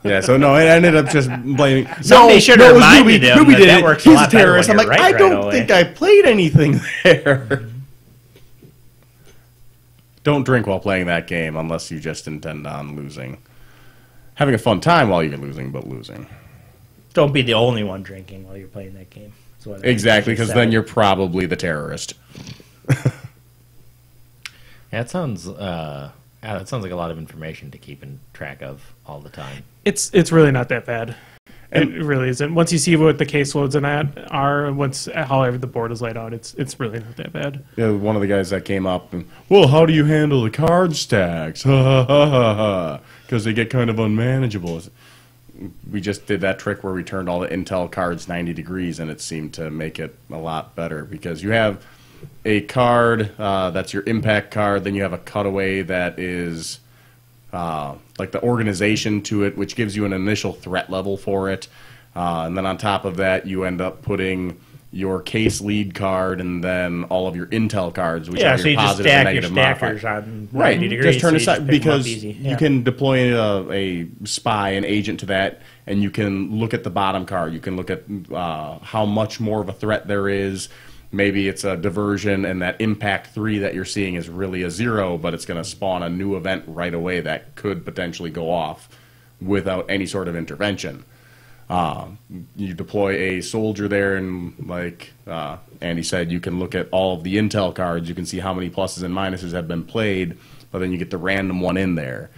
Yeah, so no, I ended up just blaming. Somebody should have reminded him Newbie did that it. works a He's lot a terrorist. better I'm when like, you're I right don't away. think I played anything there. Don't drink while playing that game unless you just intend on losing. Having a fun time while you're losing, but losing. Don't be the only one drinking while you're playing that game. That's what I Exactly, because then said. you're probably the terrorist. Yeah, it sounds like a lot of information to keep in track of all the time. It's really not that bad. It really isn't. Once you see what the caseloads and that are, however the board is laid out, it's really not that bad. Yeah, one of the guys that came up and, well, how do you handle the card stacks? Because they get kind of unmanageable. We just did that trick where we turned all the Intel cards 90 degrees, and it seemed to make it a lot better because you have a card that's your impact card, then you have a cutaway that is like the organization to it, which gives you an initial threat level for it. And then on top of that, you end up putting your case lead card and then all of your intel cards, which are so your you just positive and stack your negative stackers modifiers. on Right, 90 degrees. just turn so you aside pick 'em up because easy. you Yeah. can deploy a spy, an agent to that, and you can look at the bottom card. You can look at how much more of a threat there is. Maybe it's a diversion, and that impact 3 that you're seeing is really a 0, but it's going to spawn a new event right away that could potentially go off without any sort of intervention. You deploy a soldier there, and like Andy said, you can look at all of the intel cards. You can see how many pluses and minuses have been played, but then you get the random one in there.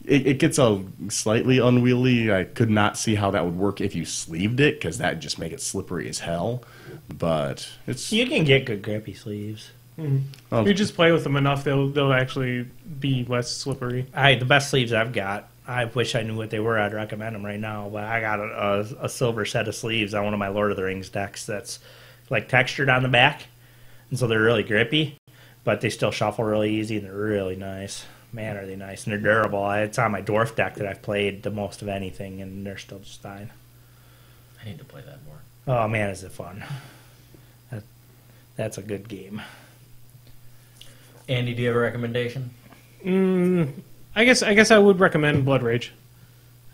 It gets a slightly unwieldy. I could not see how that would work if you sleeved it, because that would just make it slippery as hell. But it's You can get good grippy sleeves. If you just play with them enough, they'll actually be less slippery. The best sleeves I've got, I wish I knew what they were. I'd recommend them right now. But I got a silver set of sleeves on one of my Lord of the Rings decks that's like textured on the back, and so they're really grippy, but they still shuffle really easy, and they're really nice. Man, are they nice, and they're durable. It's on my dwarf deck that I've played the most of anything, and they're still just fine. I need to play that more. Oh man, is it fun. That's a good game. Andy, do you have a recommendation? I guess I would recommend Blood Rage.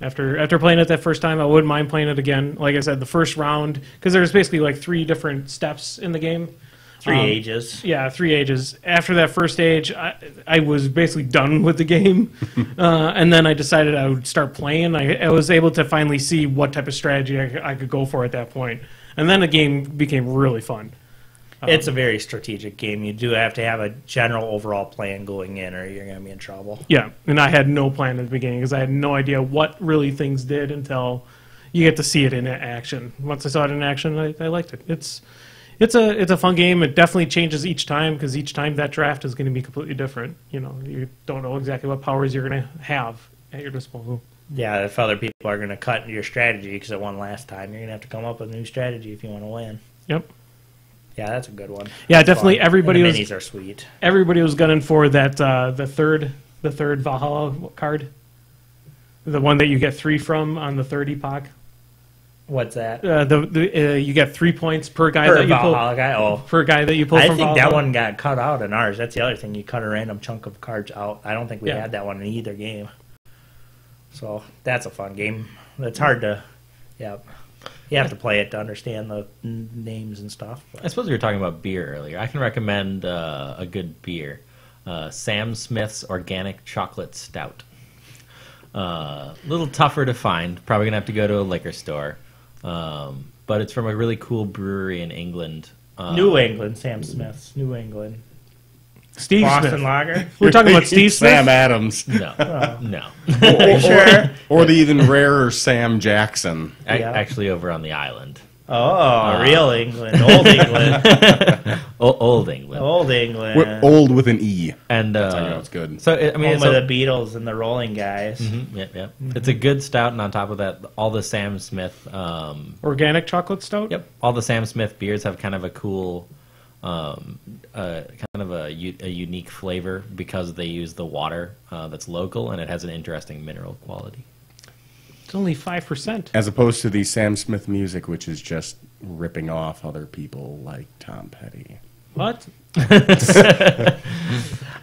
After playing it that first time, I wouldn't mind playing it again. Like I said, the first round, because there's basically like 3 different steps in the game. 3 ages. Yeah, 3 ages. After that first age, I was basically done with the game. And then I decided I would start playing. I was able to finally see what type of strategy I could go for at that point. And then the game became really fun. It's a very strategic game. You do have to have a general overall plan going in, or you're going to be in trouble. Yeah, and I had no plan at the beginning because I had no idea what really things did until you get to see it in action. Once I saw it in action, I liked it. It's a fun game. It definitely changes each time because each time that draft is going to be completely different. You know, you don't know exactly what powers you're going to have at your disposal. Yeah, if other people are going to cut your strategy because it won last time, you're going to have to come up with a new strategy if you want to win. Yep. Yeah, that's a good one. Yeah, That's definitely. fun. Everybody And the was minis are sweet. everybody was gunning for that the third Valhalla card, the one that you get 3 from on the third epoch. What's that? You get 3 points per guy Per that you pull. Valhalla guy? Oh, Per guy that you pull I from think Valhalla. that one got cut out in ours. That's the other thing. You cut a random chunk of cards out. I don't think we Yeah. had that one in either game. So that's a fun game. It's hard to, yeah. You have to play it to understand the names and stuff. I suppose we were talking about beer earlier. I can recommend a good beer. Sam Smith's Organic Chocolate Stout. A little tougher to find. Probably going to have to go to a liquor store. But it's from a really cool brewery in England. New England, Sam Smith's. New England. Steve Boston Smith. Lager. We're talking about Steve Smith. Sam Adams. No, no. Sure. Or the even rarer Sam Jackson. Yeah. Actually over on the island. Oh, real England. Old England. Old England. Old England. We're old with an E. And That's how you know it's good. So, I mean, Home it's of the Beatles and the Rolling Guys. Yep. It's a good stout, and on top of that, all the Sam Smith... Organic chocolate stout. Yep. All the Sam Smith beers have kind of a cool, a unique flavor because they use the water that's local, and it has an interesting mineral quality. It's only 5%. As opposed to the Sam Smith music, which is just ripping off other people like Tom Petty. What?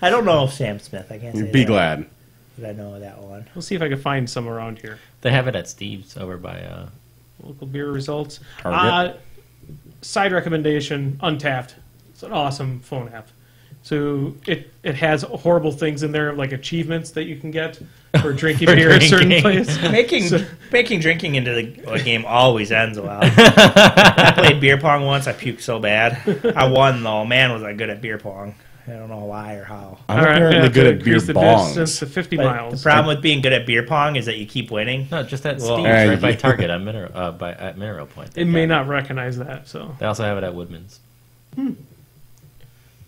I don't know Sam Smith. I can't say Be that, glad. but I know that one. We'll see if I can find some around here. They have it at Steve's over by. Local beer results. Target. Side recommendation, Untapped. It's an awesome phone app. So it has horrible things in there, like achievements that you can get for drinking beer at a certain drinking. place. Making drinking into a game always ends well. I played beer pong once. I puked so bad. I won though. Man, was I good at beer pong. I don't know why or how. I'm apparently good at beer Increase the bongs. distance to 50 But miles. the problem with being good at beer pong is that you keep winning. No, just at Well, Steve's, right by Target at Mineral Point. It may not recognize that, so They also have it at Woodman's.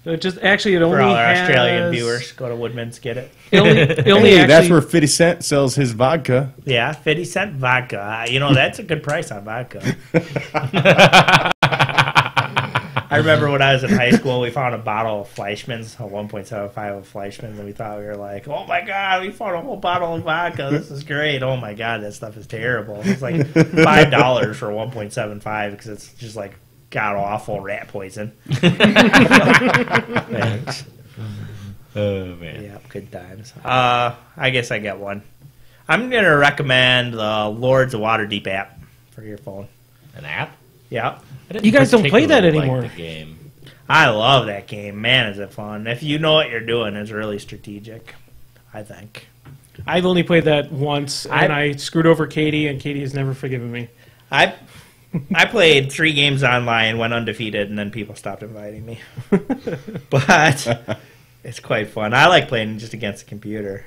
it just actually it only For all our has, Australian viewers, go to Woodman's, get it. It only Hey, actually, that's where 50 Cent sells his vodka. Yeah, 50-cent vodka. You know, that's a good price on vodka. I remember when I was in high school, we found a bottle of Fleischmann's, a 1.75 of Fleischmann's, and we thought we were like, oh my God, we found a whole bottle of vodka. This is great. Oh my God, that stuff is terrible. It's like $5 for 1.75 because it's just like god-awful rat poison. Thanks. Oh, man. Yeah, good times. I guess I got one. I'm going to recommend the Lords of Waterdeep app for your phone. An app? Yeah. I didn't You guys don't play that particularly anymore. Like the game. I love that game. Man, is it fun. If you know what you're doing, it's really strategic, I think. I've only played that once, and I screwed over Katie, and Katie has never forgiven me. I played 3 games online, went undefeated, and then people stopped inviting me. But it's quite fun. I like playing just against the computer.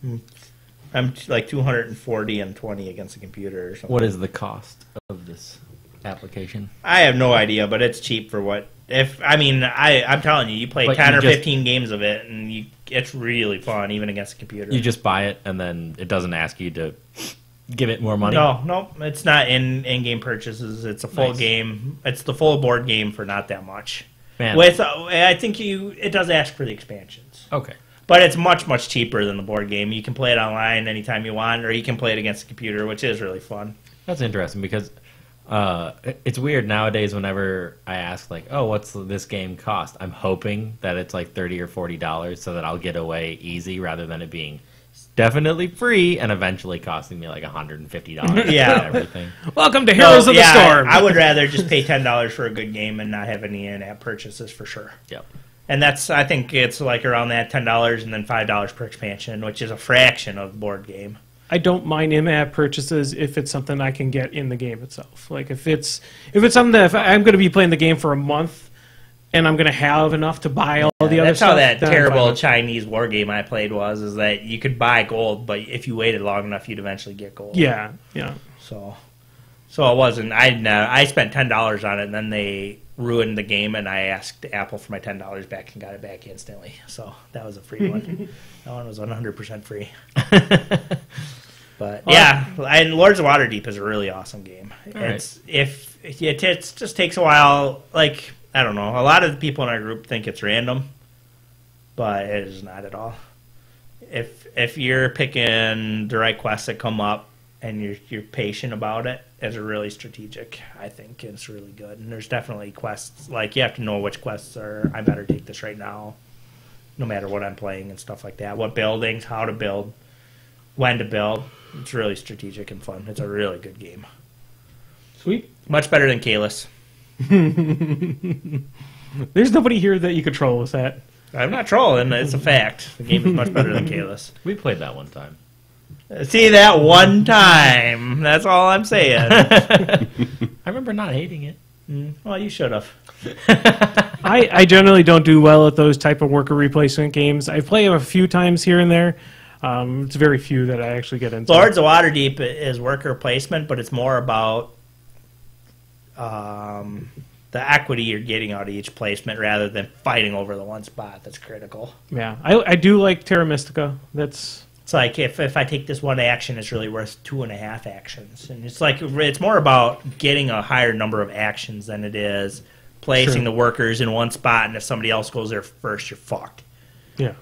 I'm like 240 and 20 against the computer or something. What is the cost of this application? I have no idea, but it's cheap for what. I'm telling you, you play But 10 you or just- 15 games of it, and it's really fun, even against the computer. You just buy it, and then it doesn't ask you to give it more money? No, it's not in-game purchases. It's a full Nice. game. It's the full board game for not that much. Man. I think it does ask for the expansions, Okay. but it's much, much cheaper than the board game. You can play it online anytime you want, or you can play it against the computer, which is really fun. That's interesting because it's weird nowadays whenever I ask, like, oh, what's this game cost? I'm hoping that it's like $30 or $40 so that I'll get away easy rather than it being definitely free and eventually costing me like $150 Yeah. and everything. Welcome to Heroes of the Storm. I would rather just pay $10 for a good game and not have any in-app purchases for sure. Yep. And I think it's like around that $10 and then $5 per expansion, which is a fraction of the board game. I don't mind in-app purchases if it's something I can get in the game itself. Like if it's something that if I'm going to be playing the game for a month and I'm going to have enough to buy all the other That's stuff. how that then I'm terrible fine with it. Chinese war game I played is that you could buy gold, but if you waited long enough, you'd eventually get gold. Yeah. So it wasn't. I spent $10 on it, and then they ruined the game, and I asked Apple for my $10 back and got it back instantly. So that was a free one. That one was 100% free. But yeah, and Lords of Waterdeep is a really awesome game. It just takes a while. Like, I don't know. A lot of the people in our group think it's random, but it is not at all. If you're picking the right quests that come up and you're patient about it, it's really strategic. I think it's really good. And there's definitely quests like you have to know which quests are. I better take this right now, no matter what I'm playing and stuff like that. What buildings, how to build, when to build. It's really strategic and fun. It's a really good game. Sweet. Much better than Kalis. There's nobody here that you could troll with that. I'm not trolling. It's a fact. The game is much better than Kalis. We played that one time. See, that one time. That's all I'm saying. I remember not hating it. Well, you should have. I generally don't do well at those type of worker replacement games. I play them a few times here and there. It's very few that I actually get into. Lords of Waterdeep is worker placement, but it's more about the equity you're getting out of each placement rather than fighting over the one spot that's critical. Yeah, I do like Terra Mystica. It's like if I take this one action, it's really worth 2.5 actions. And it's more about getting a higher number of actions than it is placing the workers in one spot, and if somebody else goes there first, you're fucked. Yeah.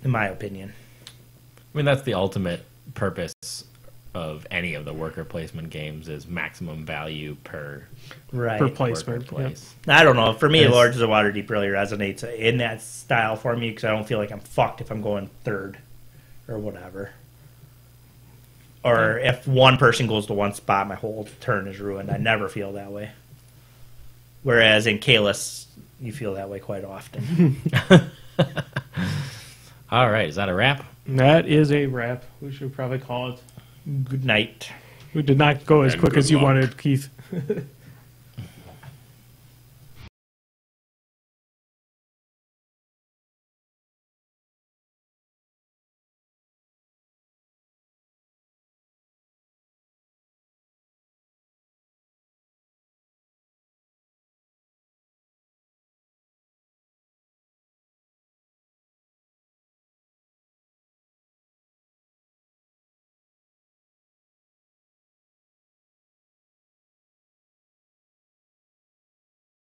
In my opinion. I mean, that's the ultimate purpose of any of the worker placement games is maximum value per Right. Per worker placement. place. I don't know. For me, Yes. Lords of the Waterdeep really resonates in that style for me because I don't feel like I'm fucked if I'm going third or whatever. Or if one person goes to one spot, my whole turn is ruined. I never feel that way. Whereas in Kalis, you feel that way quite often. All right, is that a wrap? That is a wrap. We should probably call it. Good night. We did not go as And quick good as you luck. wanted, Keith.